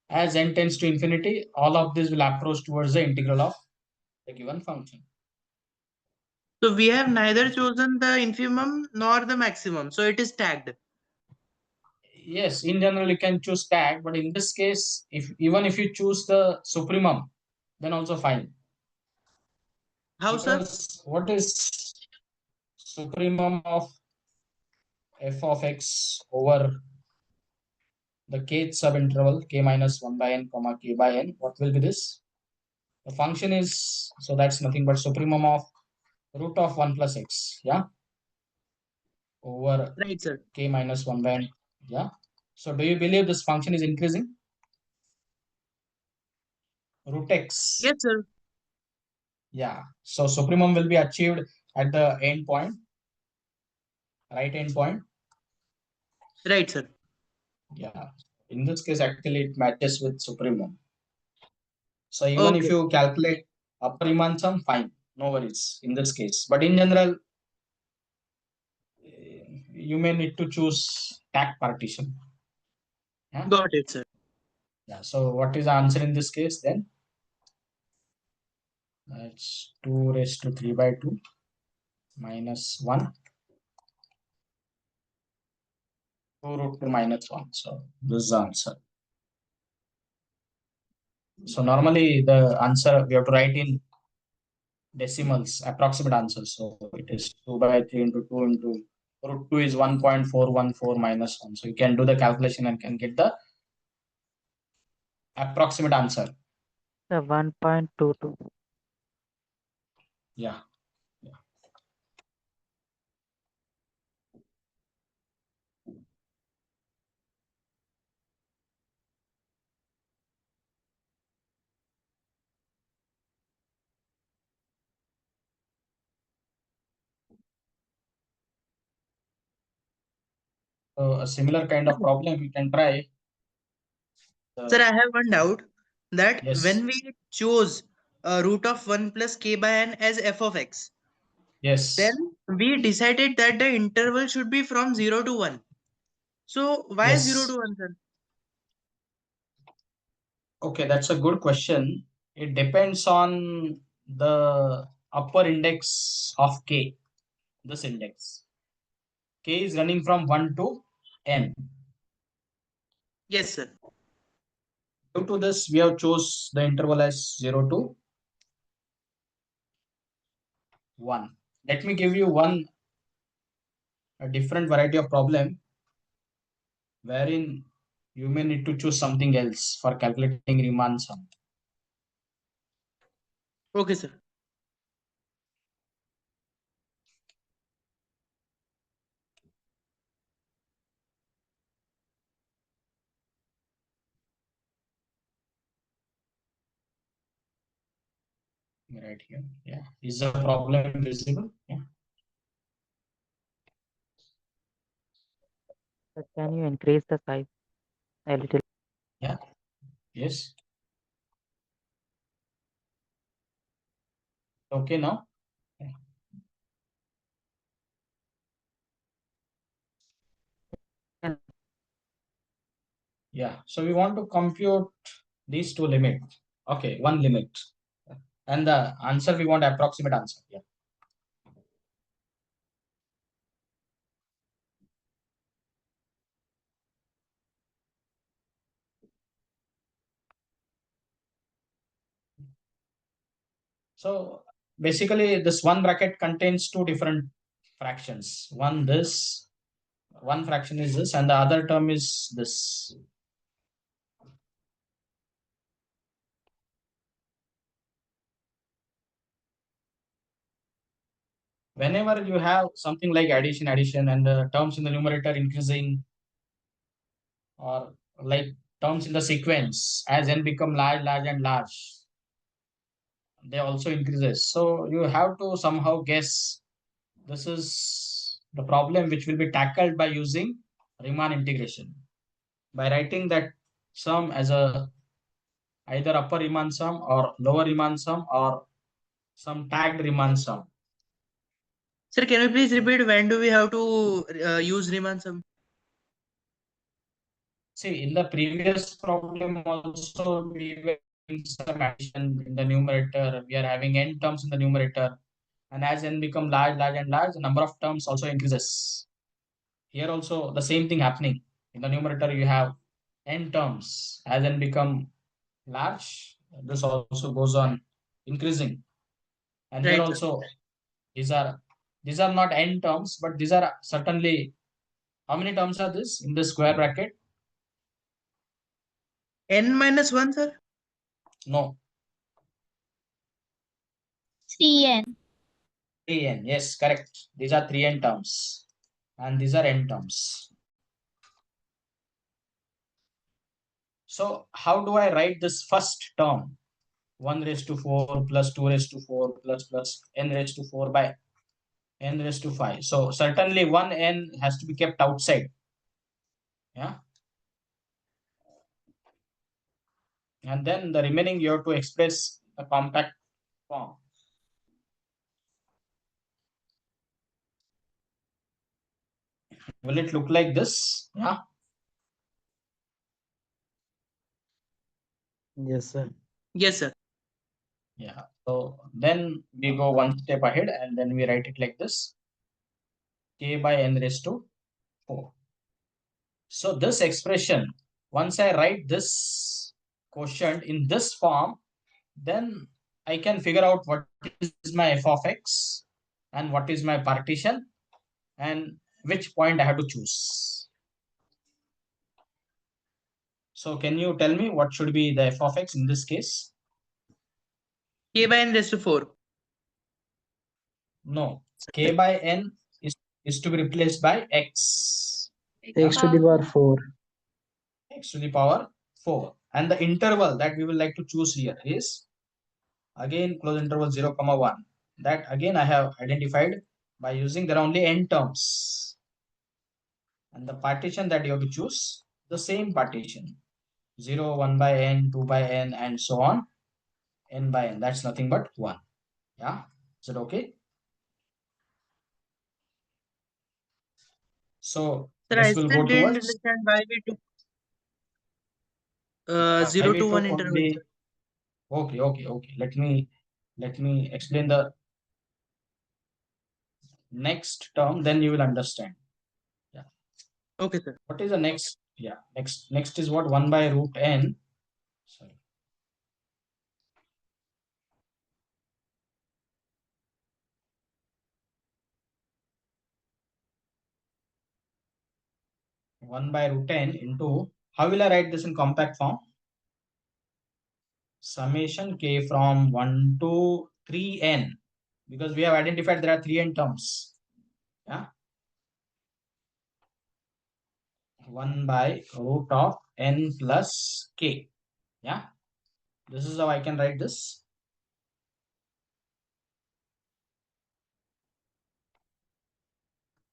Speaker 2: as n tends to infinity, all of this will approach towards the integral of the given function.
Speaker 3: So we have neither chosen the infimum nor the maximum. So it is tagged.
Speaker 2: Yes, in general you can choose tag, but in this case, if even if you choose the supremum, then also fine.
Speaker 3: How, sir?
Speaker 2: Because what is supremum of f of x over the kth subinterval k minus 1 by n comma k by n? What will be this? The function is, so that's nothing but supremum of root of 1 plus x, yeah, over
Speaker 3: Right, sir.
Speaker 2: k minus 1 by n, yeah. So do you believe this function is increasing? Root x.
Speaker 3: Yes, sir.
Speaker 2: Yeah. So supremum will be achieved at the end point, right end point.
Speaker 3: Right, sir.
Speaker 2: Yeah. In this case, actually, it matches with supremum. So even if
Speaker 3: Okay.
Speaker 2: you calculate upper Riemann sum, fine, no worries in this case. But in general, you may need to choose tag partition. Yeah.
Speaker 3: Got it, sir.
Speaker 2: Yeah. So what is the answer in this case then? That's 2 raised to 3 by 2 minus 1. 2 root 2 minus 1. So this is the answer. So normally the answer we have to write in decimals, approximate answer. So it is 2 by 3 into 2 into root 2 is 1.414 minus 1. So you can do the calculation and can get the approximate answer.
Speaker 6: The 1.22.
Speaker 2: Yeah. So a similar kind of problem you can try.
Speaker 3: Sir, I have one doubt that
Speaker 2: Yes.
Speaker 3: when we chose root of 1 plus k by n as f of x, then
Speaker 2: Yes.
Speaker 3: we decided that the interval should be from 0 to 1. So why 0
Speaker 2: Yes.
Speaker 3: to 1, sir?
Speaker 2: Okay, that's a good question. It depends on the upper index of k, this index. K is running from 1 to n.
Speaker 3: Yes, sir.
Speaker 2: Due to this, we have chose the interval as 0 to 1. Let me give you a different variety of problem wherein you may need to choose something else for calculating Riemann sum.
Speaker 3: Okay, sir.
Speaker 2: Right here. Yeah. Is the problem visible? Yeah.
Speaker 6: But can you increase the size a little?
Speaker 2: Yeah. Yes. Okay now. Yeah. So we want to compute these two limits. Okay, one limit. And the answer we want approximate answer. Yeah. So basically this one bracket contains two different fractions. One fraction is this and the other term is this. Whenever you have something like addition and the terms in the numerator increasing, or like terms in the sequence as n become large and large, they also increases. So you have to somehow guess. This is the problem which will be tackled by using Riemann integration, by writing that sum as a either upper Riemann sum or lower Riemann sum or some tagged Riemann sum.
Speaker 3: Sir, can you please repeat when do we have to use Riemann sum?
Speaker 2: See, in the previous problem also we were having some addition in the numerator. We are having n terms in the numerator, and as n become large and large, the number of terms also increases. Here also the same thing happening. In the numerator you have n terms. As n become large, this also goes on increasing. And here
Speaker 3: Right, sir.
Speaker 2: also these are not n terms, but these are certainly, how many terms are this in the square bracket?
Speaker 3: N minus 1, sir?
Speaker 2: No.
Speaker 10: 3n.
Speaker 2: 3n, yes, correct. These are 3n terms and these are n terms. So how do I write this first term? 1 raised to 4 plus 2 raised to 4 plus n raised to 4 by n raised to 5. So certainly one n has to be kept outside. Yeah. And then the remaining you have to express a compact form. Will it look like this? Yeah.
Speaker 5: Yes, sir.
Speaker 3: Yes, sir.
Speaker 2: Yeah. So then we go one step ahead and then we write it like this. K by n raised to 4. So this expression, once I write this quotient in this form, then I can figure out what is my f of x and what is my partition and which point I have to choose. So can you tell me what should be the f of x in this case?
Speaker 3: K by n raised to 4.
Speaker 2: No, k by n is to be replaced by x.
Speaker 5: X to the power 4.
Speaker 2: X to the power 4. And the interval that we will like to choose here is again close interval 0, 1. That again I have identified by using there are only n terms. And the partition that you have to choose, the same partition. 0, 1 by n, 2 by n, and so on. N by n. That's nothing but 1. Yeah. Is it okay? So
Speaker 3: Sir, I
Speaker 2: this will
Speaker 3: still
Speaker 2: go
Speaker 3: didn't
Speaker 2: towards
Speaker 3: understand why we took 0
Speaker 2: we
Speaker 3: to 1
Speaker 2: took
Speaker 3: interval,
Speaker 2: only.
Speaker 3: sir.
Speaker 2: Okay. Let me explain the next term, then you will understand. Yeah.
Speaker 3: Okay, sir.
Speaker 2: What is the next? Yeah. Next is what? 1 by root n. Sorry. 1 by root n into, how will I write this in compact form? Summation k from 1 to 3n, because we have identified there are 3n terms. Yeah. 1 by root of n plus k. Yeah. This is how I can write this.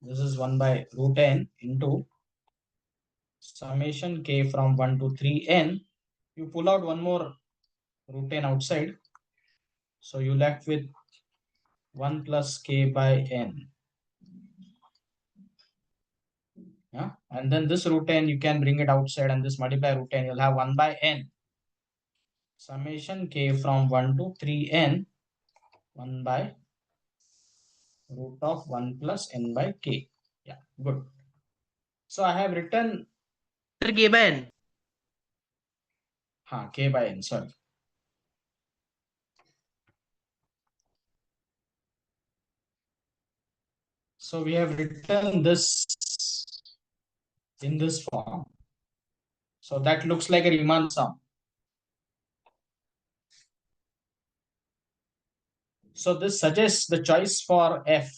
Speaker 2: This is 1 by root n into summation k from 1 to 3n. You pull out one more root n outside. So you left with 1 plus k by n. Yeah, and then this root n you can bring it outside, and this multiply root n, you'll have 1 by n. Summation k from 1 to 3n, 1 by root of 1 plus n by k. Yeah, good. So I have written
Speaker 3: K by n.
Speaker 2: k by n, sorry. So we have written this in this form. So that looks like a Riemann sum. So this suggests the choice for f.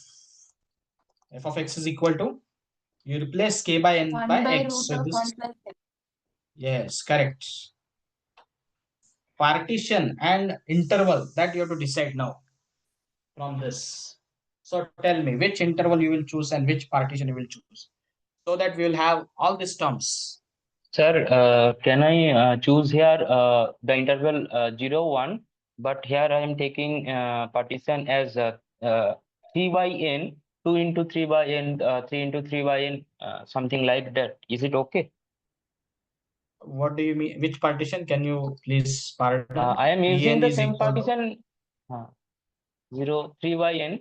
Speaker 2: F of x is equal to, you replace k by n
Speaker 1: 1
Speaker 2: by
Speaker 1: by
Speaker 2: x.
Speaker 1: root
Speaker 2: So
Speaker 1: of
Speaker 2: this,
Speaker 1: 1 plus x.
Speaker 2: yes, correct. Partition and interval, that you have to decide now from this. So tell me which interval you will choose and which partition you will choose, so that we will have all these terms.
Speaker 9: Sir, can I choose here the interval 0, 1, but here I am taking partition as 3 by n, 2 into 3 by n, 3 into 3 by n, something like that. Is it okay?
Speaker 2: What do you mean? Which partition? Can you please pardon?
Speaker 9: I am using
Speaker 2: Pn
Speaker 9: the
Speaker 2: is
Speaker 9: same
Speaker 2: equal to
Speaker 9: partition 0, 3 by n.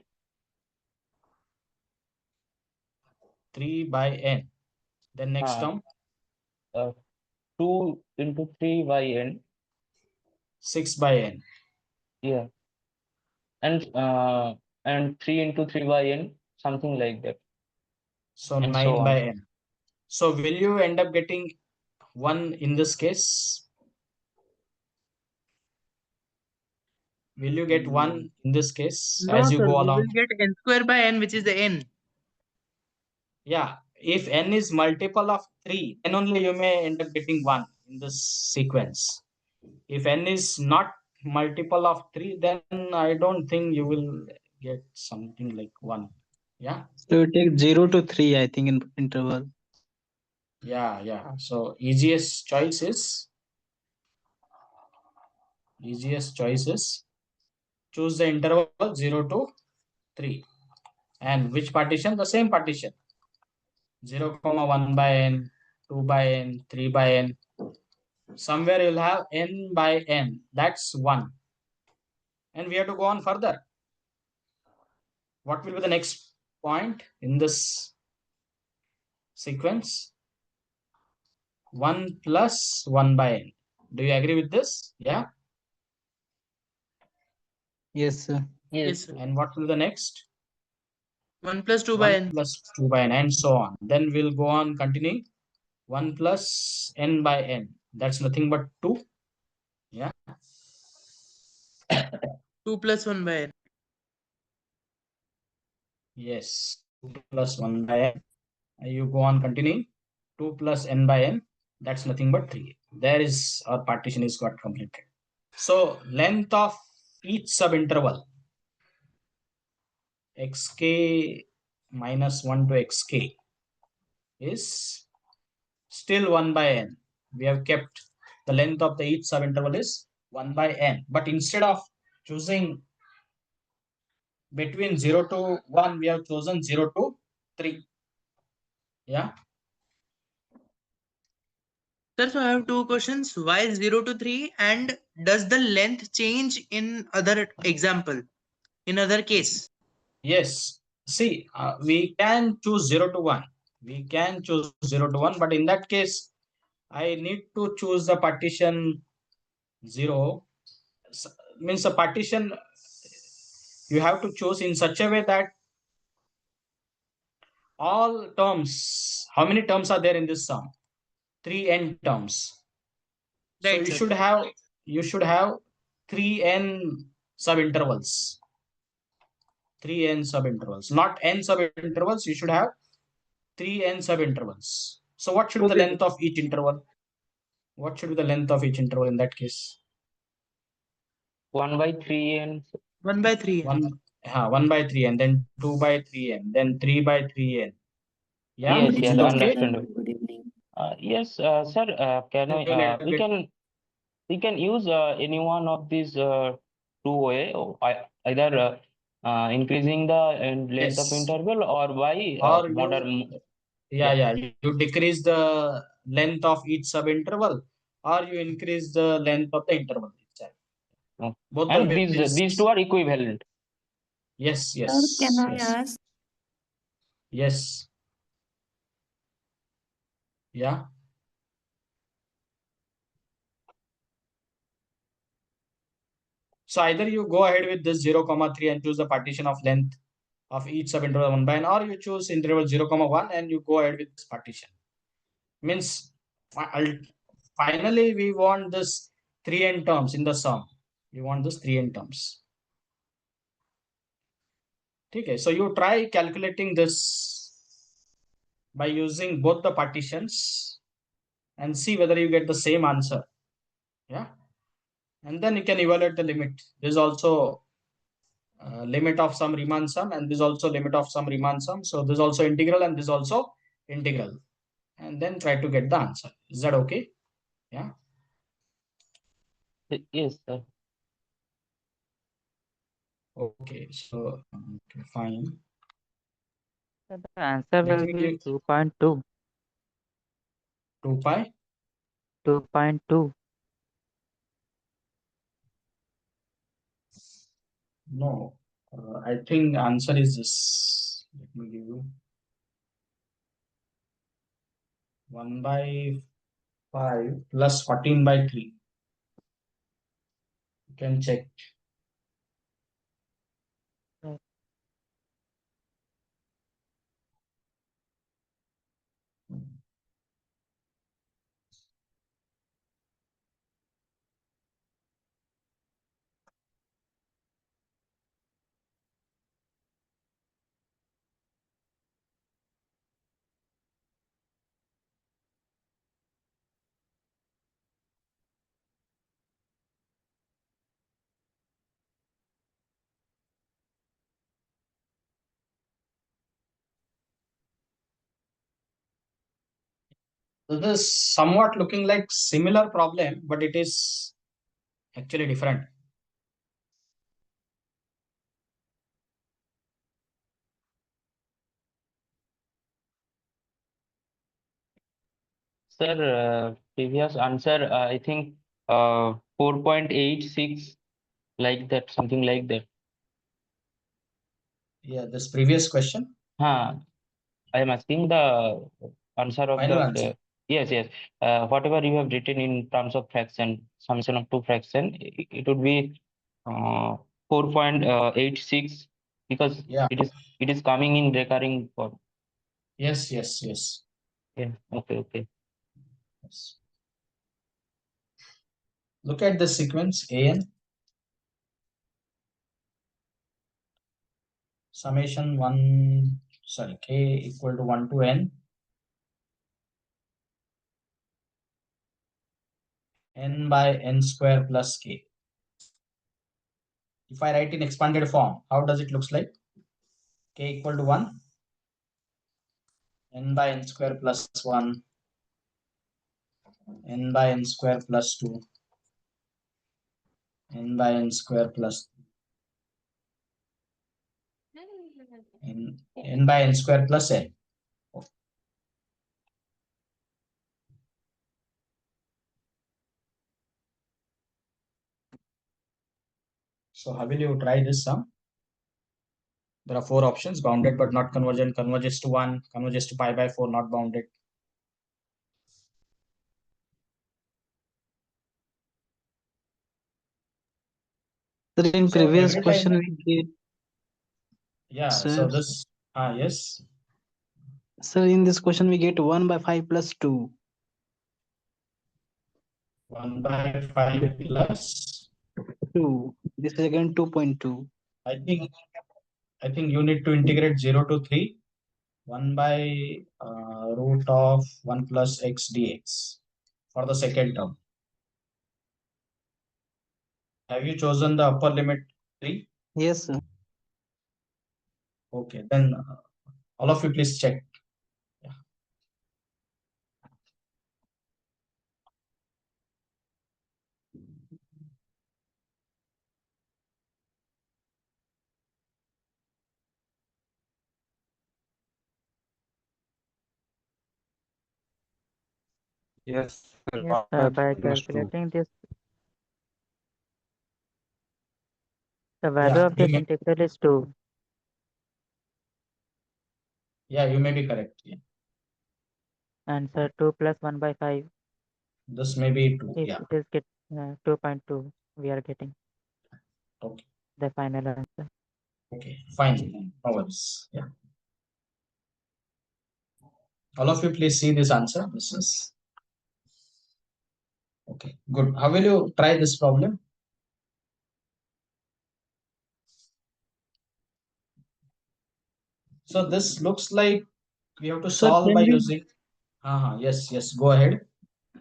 Speaker 2: 3 by n. Then next term
Speaker 9: 2 into 3 by n.
Speaker 2: 6 by n.
Speaker 9: Yeah. And 3 into 3 by n, something like that.
Speaker 2: So
Speaker 9: And
Speaker 2: 9
Speaker 9: so on.
Speaker 2: by n. So will you end up getting 1 in this case? Will you get 1 in this case
Speaker 3: No,
Speaker 2: as you
Speaker 3: sir.
Speaker 2: go
Speaker 3: We
Speaker 2: along?
Speaker 3: will get n square by n, which is the n.
Speaker 2: Yeah, if n is multiple of 3, then only you may end up getting 1 in this sequence. If n is not multiple of 3, then I don't think you will get something like 1. Yeah.
Speaker 5: So you take 0 to 3, I think, in interval.
Speaker 2: Yeah. So easiest choice is choose the interval 0 to 3. And which partition? The same partition. 0, 1 by n, 2 by n, 3 by n. Somewhere you'll have n by n. That's 1. And we have to go on further. What will be the next point in this sequence? 1 plus 1 by n. Do you agree with this? Yeah.
Speaker 5: Yes, sir.
Speaker 3: Yes, sir.
Speaker 2: And what will be the next?
Speaker 3: 1 plus 2 by
Speaker 2: 1
Speaker 3: n.
Speaker 2: plus 2 by n, and so on. Then we'll go on continuing. 1 plus n by n. That's nothing but 2. Yeah.
Speaker 3: 2 plus 1 by n.
Speaker 2: Yes. 2 plus 1 by n. You go on continuing. 2 plus n by n. That's nothing but 3. There is our partition is got completed. So length of each subinterval xk minus 1 to xk is still 1 by n. We have kept the length of the each subinterval is 1 by n. But instead of choosing between 0 to 1, we have chosen 0 to 3. Yeah.
Speaker 3: Sir, so I have two questions. Why 0 to 3? And does the length change in other example? In other case?
Speaker 2: Yes. See, we can choose 0 to 1. We can choose 0 to 1, but in that case, I need to choose the partition 0. Means a partition you have to choose in such a way that all terms, how many terms are there in this sum? 3n terms. So
Speaker 3: Right,
Speaker 2: you
Speaker 3: sir.
Speaker 2: should have 3n subintervals. 3n subintervals, not n subintervals. You should have 3n subintervals. So what should be the
Speaker 3: Okay,
Speaker 2: length of each interval? What should be the length of each interval in that case?
Speaker 9: 1 by 3 n.
Speaker 3: 1 by 3 n.
Speaker 2: 1 by 3 and then 2 by 3 n, then 3 by 3 n. Yeah,
Speaker 9: Yes,
Speaker 2: is
Speaker 9: yes,
Speaker 2: it okay?
Speaker 9: understandable.
Speaker 1: Good evening.
Speaker 9: Yes, sir. Can I? We can use any one of these two way, or either increasing the length of
Speaker 2: Yes.
Speaker 9: interval or by
Speaker 2: Or
Speaker 9: modern.
Speaker 2: yeah, you decrease the length of each subinterval, or you increase the length of the interval itself. Both the
Speaker 9: And
Speaker 2: ways.
Speaker 9: these two are equivalent.
Speaker 2: Yes,
Speaker 8: Sir, can
Speaker 2: yes,
Speaker 8: I
Speaker 2: yes,
Speaker 8: ask?
Speaker 2: yes. Yeah. So either you go ahead with this 0, 3 and choose the partition of length of each subinterval 1 by n, or you choose interval 0, 1 and you go ahead with this partition. Means finally we want this 3n terms in the sum. We want this 3n terms. Okay, so you try calculating this by using both the partitions and see whether you get the same answer. Yeah. And then you can evaluate the limit. This is also limit of some Riemann sum, and this also limit of some Riemann sum. So this also integral and this also integral. And then try to get the answer. Is that okay? Yeah.
Speaker 9: Yes, sir.
Speaker 2: Okay, so okay, fine.
Speaker 6: So the answer
Speaker 2: Let
Speaker 6: will
Speaker 2: me
Speaker 6: be
Speaker 2: give
Speaker 6: 2.2.
Speaker 2: 2 pi.
Speaker 6: 2.2.
Speaker 2: No, I think answer is this. Let me give you 1 by 5 plus 14 by 3. You can check. So this is somewhat looking like similar problem, but it is actually different.
Speaker 9: Sir, previous answer, I think 4.86, like that, something like that.
Speaker 2: Yeah, this previous question.
Speaker 9: I am asking the answer of
Speaker 2: Final
Speaker 9: that.
Speaker 2: answer.
Speaker 9: Yes, yes. Whatever you have written in terms of fraction, summation of two fraction, it would be 4.86, because
Speaker 2: Yeah.
Speaker 9: it is coming in recurring form.
Speaker 2: Yes, yes, yes.
Speaker 9: Yeah. Okay.
Speaker 2: Yes. Look at the sequence an summation 1, sorry, k equal to 1 to n by n square plus k. If I write in expanded form, how does it looks like? K equal to 1, n by n square plus 1, n by n square plus 2, n by n square plus n by n square plus n. So how will you try this sum? There are 4 options: bounded but not convergent, converges to 1, converges to pi by 4, not bounded.
Speaker 5: Sir, in
Speaker 2: So
Speaker 5: previous
Speaker 2: every
Speaker 5: question
Speaker 2: time,
Speaker 5: we get,
Speaker 2: yeah.
Speaker 5: sir,
Speaker 2: So this, yes.
Speaker 5: Sir, in this question we get 1 by 5 plus 2.
Speaker 2: 1 by 5 plus
Speaker 5: 2. This is again 2.2.
Speaker 2: I think you need to integrate 0 to 3, 1 by root of 1 plus x dx for the second term. Have you chosen the upper limit 3?
Speaker 5: Yes, sir.
Speaker 2: Okay, then all of you please check. Yeah.
Speaker 13: Yes, sir.
Speaker 6: Yes,
Speaker 13: 1
Speaker 6: by
Speaker 13: by plus 2.
Speaker 6: calculating this, the value of
Speaker 2: you
Speaker 6: this
Speaker 2: may,
Speaker 6: integral is 2.
Speaker 2: you may be correct. Yeah.
Speaker 6: Answer 2 plus 1 by 5.
Speaker 2: This may be 2.
Speaker 6: It,
Speaker 2: Yeah.
Speaker 6: it is get 2.2. We are getting
Speaker 2: Okay.
Speaker 6: the final answer.
Speaker 2: Okay. Fine. No worries. Yeah. All of you, please see this answer. This is okay. Good. How will you try this problem? So this looks like we have to
Speaker 11: Sir,
Speaker 2: solve
Speaker 11: can
Speaker 2: by
Speaker 11: we,
Speaker 2: using. Yes. Go ahead.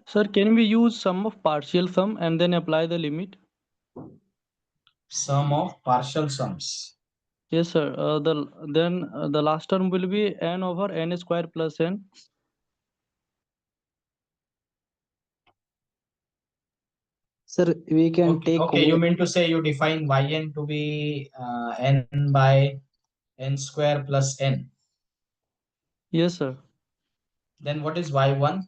Speaker 11: sir, can we use sum of partial sum and then apply the limit?
Speaker 2: Sum of partial sums.
Speaker 11: Yes, sir. The last term will be n over n square plus n.
Speaker 5: Sir, we can
Speaker 2: Okay.
Speaker 5: take
Speaker 2: Okay. You mean to say you define yn to be n by n square plus n.
Speaker 11: Yes, sir.
Speaker 2: Then what is y1?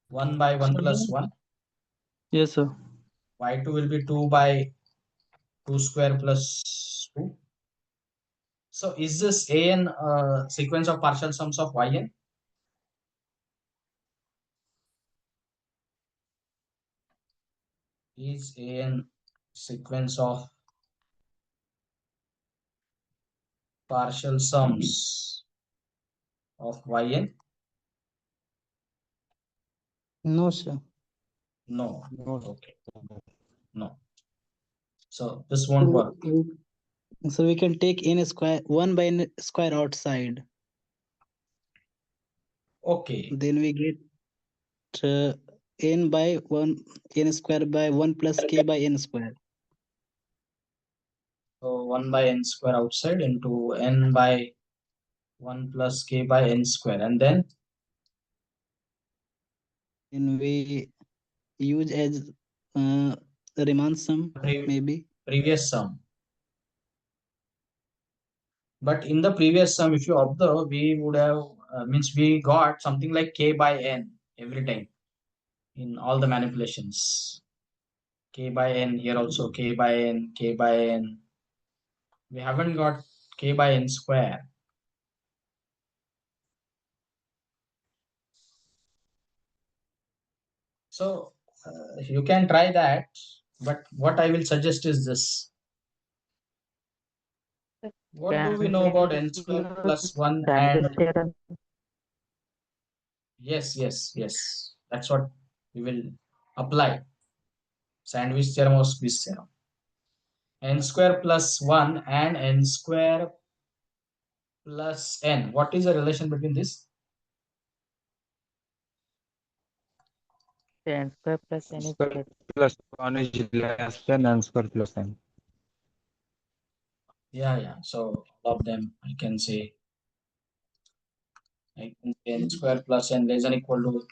Speaker 2: 1 by 1 plus 1.
Speaker 11: Yes, sir.
Speaker 2: Y2 will be 2 by 2 square plus 2. So is this an sequence of partial sums of yn? Is an sequence of partial sums of yn?
Speaker 5: No, sir.
Speaker 2: No.
Speaker 13: No.
Speaker 2: Okay. No. So this won't work.
Speaker 5: So we can take n square 1 by n square outside.
Speaker 2: Okay.
Speaker 5: Then we get n by 1 n square by 1 plus k by n square.
Speaker 2: So 1 by n square outside into n by 1 plus k by n square. And then
Speaker 5: we use as Riemann sum, maybe.
Speaker 2: previous sum. But in the previous sum, if you observe, we would have means we got something like k by n every time in all the manipulations. K by n here also k by n, k by n. We haven't got k by n square. So you can try that, but what I will suggest is this. What do we know about n square plus 1
Speaker 6: Sandwich
Speaker 2: and
Speaker 6: theorem.
Speaker 2: yes. That's what we will apply. Sandwich theorem or Swiss theorem. N square plus 1 and n square plus n. What is the relation between this?
Speaker 6: N square plus n is
Speaker 13: Square plus 1 is less than n square plus n.
Speaker 2: Yeah. So all of them I can say n square plus n less than equal to.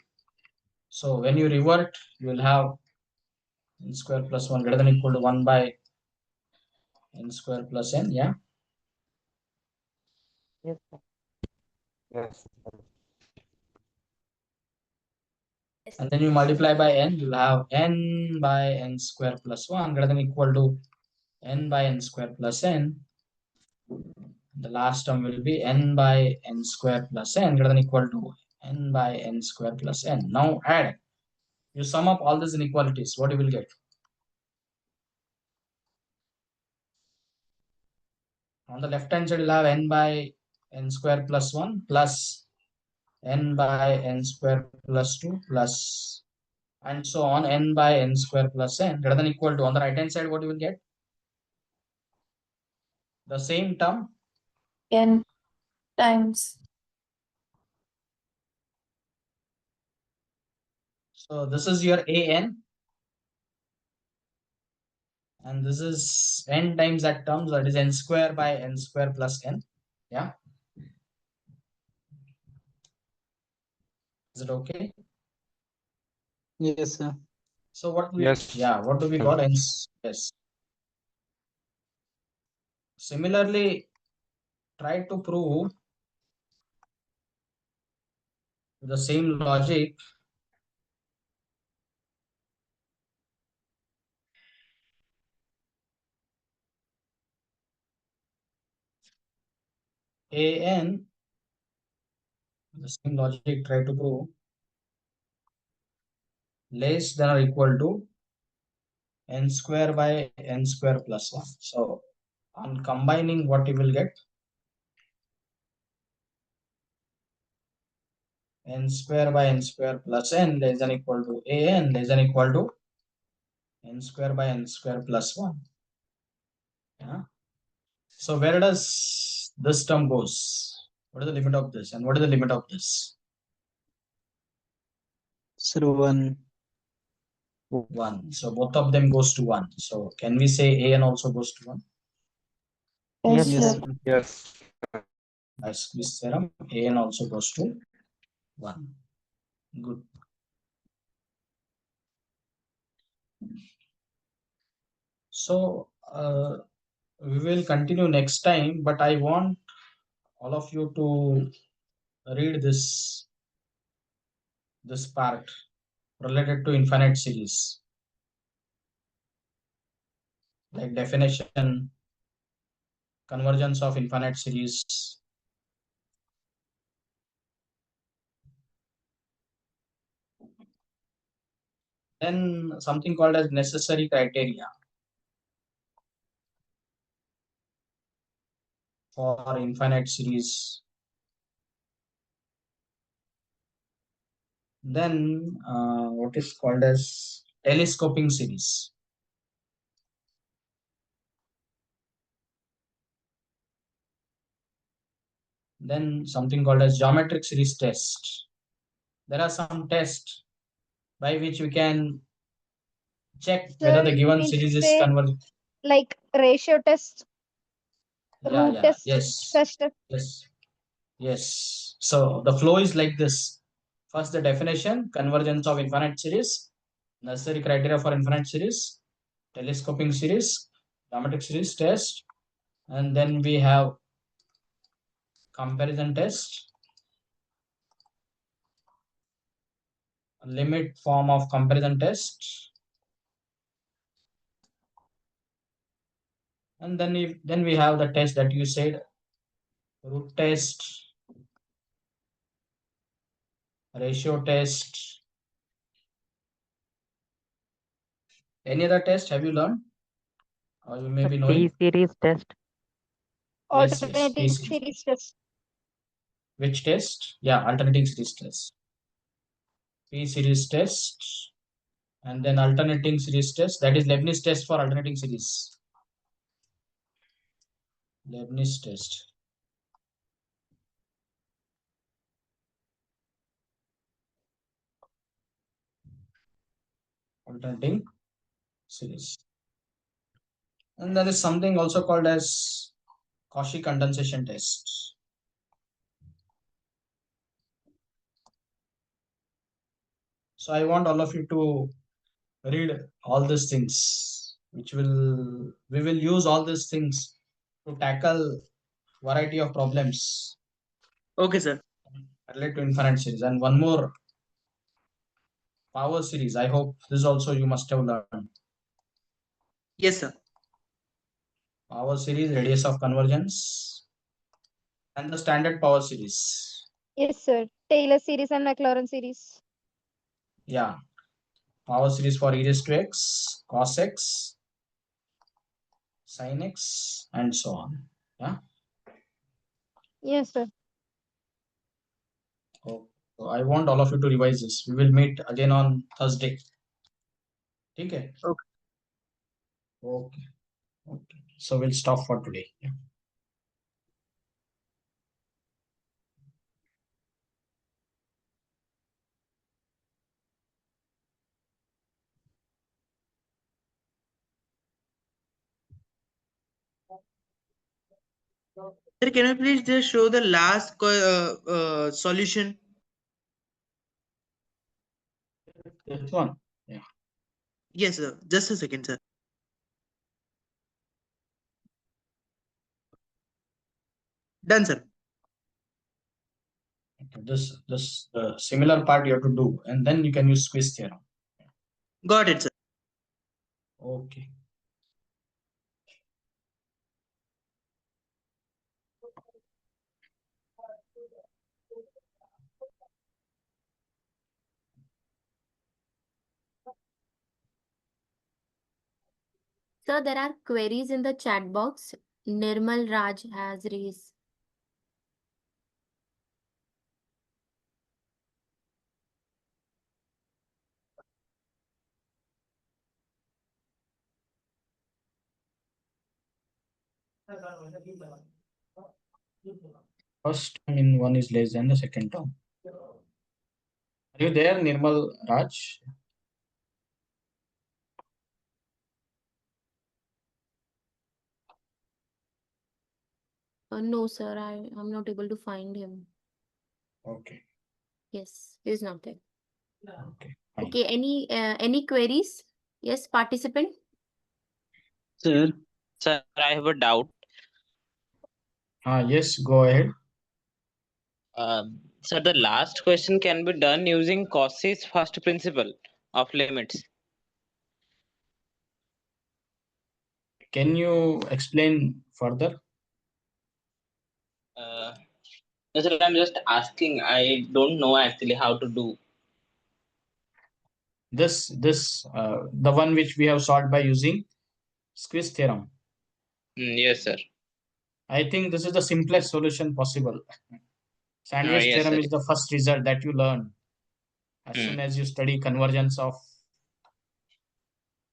Speaker 2: So when you revert, you will have n square plus 1 greater than equal to 1 by n square plus n. Yeah.
Speaker 6: Yes, sir.
Speaker 13: Yes.
Speaker 2: And then you multiply by n, you'll have n by n square plus 1 greater than equal to n by n square plus n. The last term will be n by n square plus n greater than equal to n by n square plus n. Now add. You sum up all these inequalities. What you will get? On the left hand side, you'll have n by n square plus 1 plus n by n square plus 2 plus and so on n by n square plus n greater than equal to. On the right hand side, what you will get? The same term
Speaker 14: n times.
Speaker 2: So this is your an and this is n times that term, so that is n square by n square plus n. Yeah. Is it okay?
Speaker 5: Yes, sir.
Speaker 2: So what we
Speaker 13: Yes.
Speaker 2: what do we call n? Yes. Similarly, try to prove the same logic an, the same logic, try to prove less than or equal to n square by n square plus 1. So on combining, what you will get? N square by n square plus n less than equal to an less than equal to n square by n square plus 1. Yeah. So where does this term goes? What is the limit of this and what is the limit of this?
Speaker 5: Sir, 1.
Speaker 2: 1. So both of them goes to 1. So can we say an also goes to 1?
Speaker 14: Yes,
Speaker 5: Yes,
Speaker 14: sir.
Speaker 5: sir.
Speaker 13: Yes.
Speaker 2: By squeeze theorem, an also goes to 1. Good. So we will continue next time, but I want all of you to read this part related to infinite series, like definition, convergence of infinite series. Then something called as necessary criteria for infinite series. Then what is called as telescoping series. Then something called as geometric series test. There are some tests by which we can check whether
Speaker 10: Sir,
Speaker 2: the
Speaker 10: you
Speaker 2: given
Speaker 10: mean to
Speaker 2: series is
Speaker 10: say
Speaker 2: convergent.
Speaker 10: like ratio test, root test,
Speaker 2: Yes,
Speaker 10: such test?
Speaker 2: yes, yes. So the flow is like this. First, the definition, convergence of infinite series, necessary criteria for infinite series, telescoping series, geometric series test, and then we have comparison test, limit form of comparison test, and then we have the test that you said, root test, ratio test. Any other test have you learned or you may
Speaker 6: The
Speaker 2: be
Speaker 6: P
Speaker 2: knowing?
Speaker 6: series test.
Speaker 2: Yes, P
Speaker 10: Alternating
Speaker 2: series.
Speaker 10: series test.
Speaker 2: Which test? Yeah, alternating series test. P series test, and then alternating series test. That is Leibniz test for alternating series. Leibniz test. Alternating series. And there is something also called as Cauchy condensation test. So I want all of you to read all these things, which we will use all these things to tackle variety of problems
Speaker 3: Okay, sir.
Speaker 2: related to infinite series. And one more, power series. I hope this also you must have learned.
Speaker 3: Yes, sir.
Speaker 2: Power series, radius of convergence, and the standard power series.
Speaker 10: Yes, sir. Taylor series and Maclaurin series.
Speaker 2: Yeah, power series for e raised to x, cos x, sin x, and so on. Yeah.
Speaker 10: Yes, sir.
Speaker 2: So I want all of you to revise this. We will meet again on Thursday. Okay.
Speaker 3: Okay.
Speaker 2: Okay. Okay. So we'll stop for today. Yeah.
Speaker 3: Sir, can you please just show the last solution?
Speaker 2: This one. Yeah.
Speaker 3: Yes, sir. Just a second, sir. Done, sir.
Speaker 2: Okay. This the similar part you have to do, and then you can use squeeze theorem.
Speaker 3: Got it, sir.
Speaker 2: Okay.
Speaker 1: Sir, there are queries in the chat box. Nirmal Raj has raised.
Speaker 2: First term in one is less than the second term. Are you there, Nirmal Raj?
Speaker 1: No, sir, I'm not able to find him.
Speaker 2: Okay.
Speaker 1: Yes, he's not there.
Speaker 2: Okay. Fine.
Speaker 1: Okay, any queries? Yes, participant.
Speaker 5: Sir,
Speaker 15: Sir, I have a doubt.
Speaker 2: Yes, go ahead.
Speaker 15: Sir, the last question can be done using Cauchy's first principle of limits.
Speaker 2: Can you explain further?
Speaker 15: Sir, I'm just asking. I don't know actually how to do.
Speaker 2: The one which we have solved by using squeeze theorem.
Speaker 15: Yes, sir.
Speaker 2: I think this is the simplest solution possible. Sandwich
Speaker 15: Yes,
Speaker 2: theorem
Speaker 15: sir.
Speaker 2: is the first result that you learn as soon as you study convergence of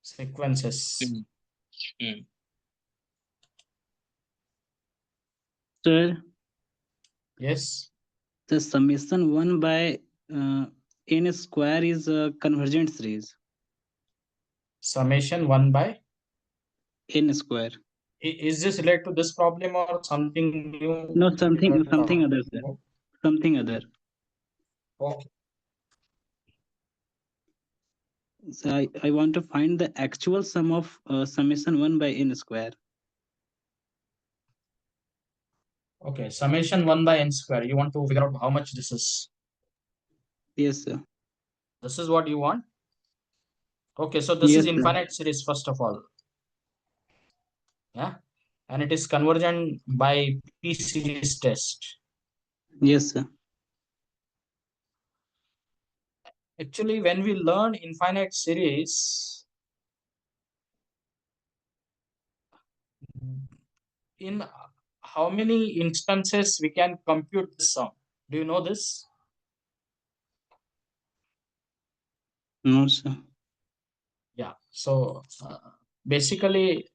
Speaker 2: sequences.
Speaker 5: sir,
Speaker 2: Yes.
Speaker 5: the summation 1 by n square is a convergent series.
Speaker 2: Summation 1 by
Speaker 5: N square.
Speaker 2: Is this related to this problem or something new?
Speaker 5: No, something other, sir. Something other.
Speaker 2: Okay.
Speaker 5: So I want to find the actual sum of summation 1 by n square.
Speaker 2: Okay, summation 1 by n square. You want to figure out how much this is?
Speaker 5: Yes, sir.
Speaker 2: This is what you want? Okay, so this
Speaker 5: Yes,
Speaker 2: is
Speaker 5: sir.
Speaker 2: infinite series first of all. Yeah, and it is convergent by P series test.
Speaker 5: Yes, sir.
Speaker 2: Actually, when we learn infinite series, in how many instances we can compute this sum? Do you know this?
Speaker 5: No, sir.
Speaker 2: Yeah, so basically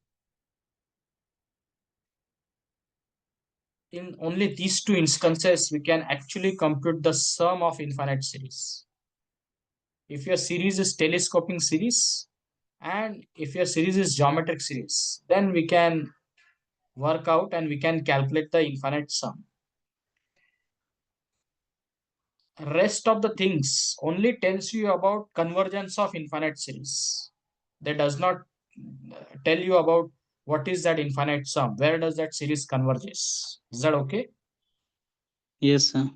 Speaker 2: in only these two instances we can actually compute the sum of infinite series. If your series is telescoping series and if your series is geometric series, then we can work out and we can calculate the infinite sum. Rest of the things only tells you about convergence of infinite series. That does not tell you about what is that infinite sum, where does that series converges. Is that okay?
Speaker 5: Yes, sir.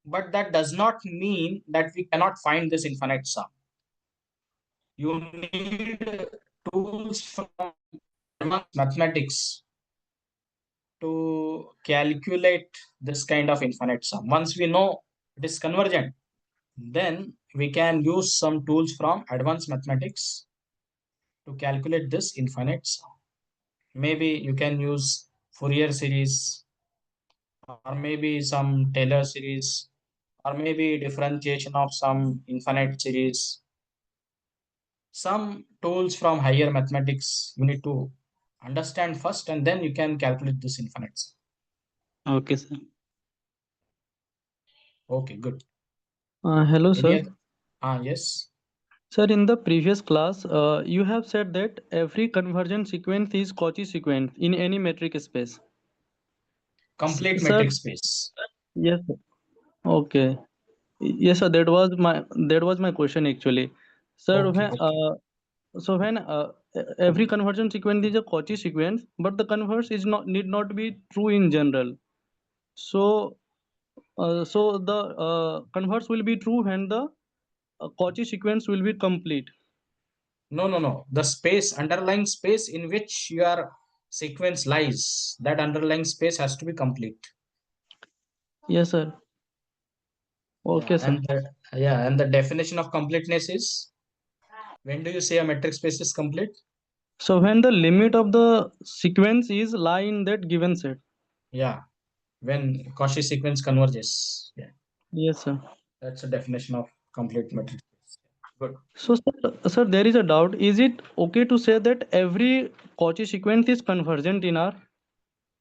Speaker 2: But that does not mean that we cannot find this infinite sum. You need tools from advanced mathematics to calculate this kind of infinite sum. Once we know it is convergent, then we can use some tools from advanced mathematics to calculate this infinite sum. Maybe you can use Fourier series, or maybe some Taylor series, or maybe differentiation of some infinite series. Some tools from higher mathematics you need to understand first, and then you can calculate this infinite sum.
Speaker 5: Okay, sir.
Speaker 2: Okay, good.
Speaker 11: Hello, sir.
Speaker 2: Yes.
Speaker 11: Sir, in the previous class, you have said that every convergent sequence is Cauchy sequence in any metric space.
Speaker 2: Complete
Speaker 11: Sir,
Speaker 2: metric space.
Speaker 11: yes, sir. Okay. Yes, sir. That was my question actually. Sir,
Speaker 2: Okay,
Speaker 11: when every convergent sequence is a Cauchy sequence, but the converse is not need not be true in general. So, the converse will be true when the Cauchy sequence will be complete.
Speaker 2: No. The space, underlying space in which your sequence lies, that underlying space has to be complete.
Speaker 11: Yes, sir. Okay, sir.
Speaker 2: And the definition of completeness is, when do you say a metric space is complete?
Speaker 11: So when the limit of the sequence is lie in that given set.
Speaker 2: Yeah, when Cauchy sequence converges. Yeah,
Speaker 11: Yes, sir.
Speaker 2: that's a definition of complete metric space. Good.
Speaker 11: So, sir, there is a doubt. Is it okay to say that every Cauchy sequence is convergent in R?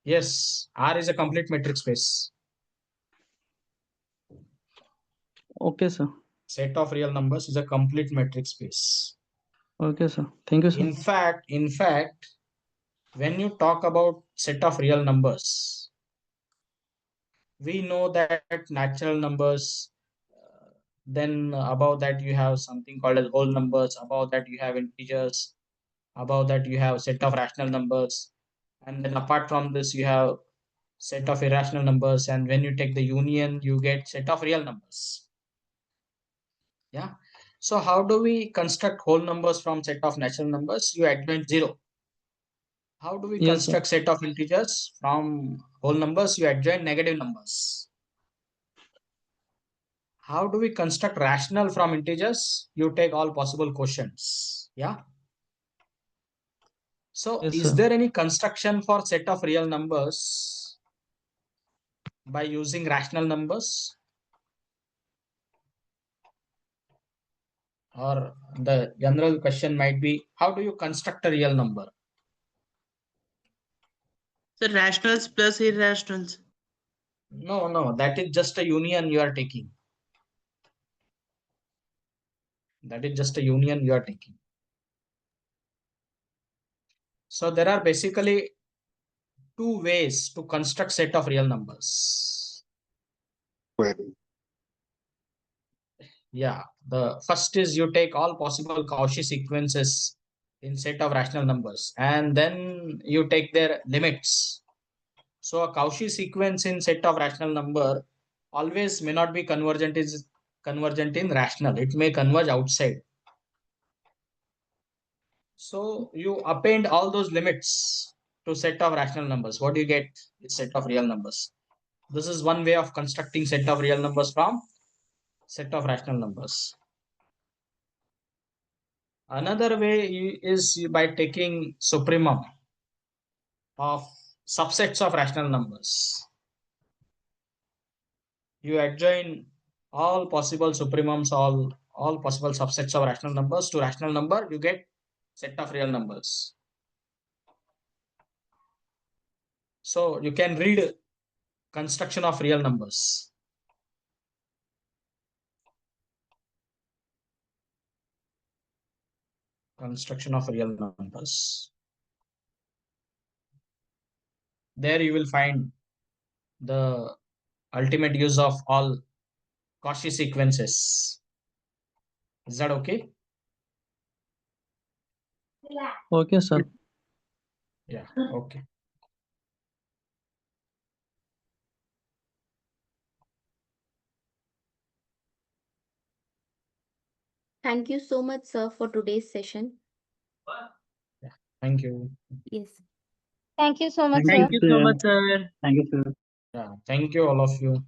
Speaker 2: Yes, R is a complete metric space.
Speaker 11: Okay, sir.
Speaker 2: Set of real numbers is a complete metric space.
Speaker 11: Okay, sir. Thank you, sir.
Speaker 2: In fact, when you talk about set of real numbers, we know that natural numbers, then above that you have something called as whole numbers, above that you have integers, above that you have set of rational numbers, and then apart from this you have set of irrational numbers, and when you take the union you get set of real numbers. Yeah, so how do we construct whole numbers from set of natural numbers? You adjoin 0. How do we
Speaker 11: Yes,
Speaker 2: construct set of integers from whole numbers? You adjoin negative numbers. How do we construct rational from integers? You take all possible quotients. Yeah. So
Speaker 11: yes,
Speaker 2: is
Speaker 11: sir.
Speaker 2: there any construction for set of real numbers by using rational numbers? Or the general question might be, how do you construct a real number?
Speaker 3: So rationals plus irrationals.
Speaker 2: No, that is just a union you are taking. That is just a union you are taking. So there are basically two ways to construct set of real numbers. Yeah, the first is you take all possible Cauchy sequences in set of rational numbers and then you take their limits. So a Cauchy sequence in set of rational number always may not be convergent in rational. It may converge outside. So you append all those limits to set of rational numbers. What do you get is set of real numbers. This is one way of constructing set of real numbers from set of rational numbers. Another way is by taking supremum of subsets of rational numbers. You adjoin all possible supremums, all possible subsets of rational numbers to rational number, you get set of real numbers. So you can read construction of real numbers. Construction of real numbers. There you will find the ultimate use of all Cauchy sequences. Is that okay?
Speaker 11: Okay, sir.
Speaker 2: Yeah, okay.
Speaker 1: Thank you so much, sir, for today's session.
Speaker 2: Yeah, thank you.
Speaker 1: Yes.
Speaker 10: Thank you so much,
Speaker 11: Thank
Speaker 10: sir.
Speaker 11: you so much, sir. Thank you, sir.
Speaker 2: Yeah, thank you all of you.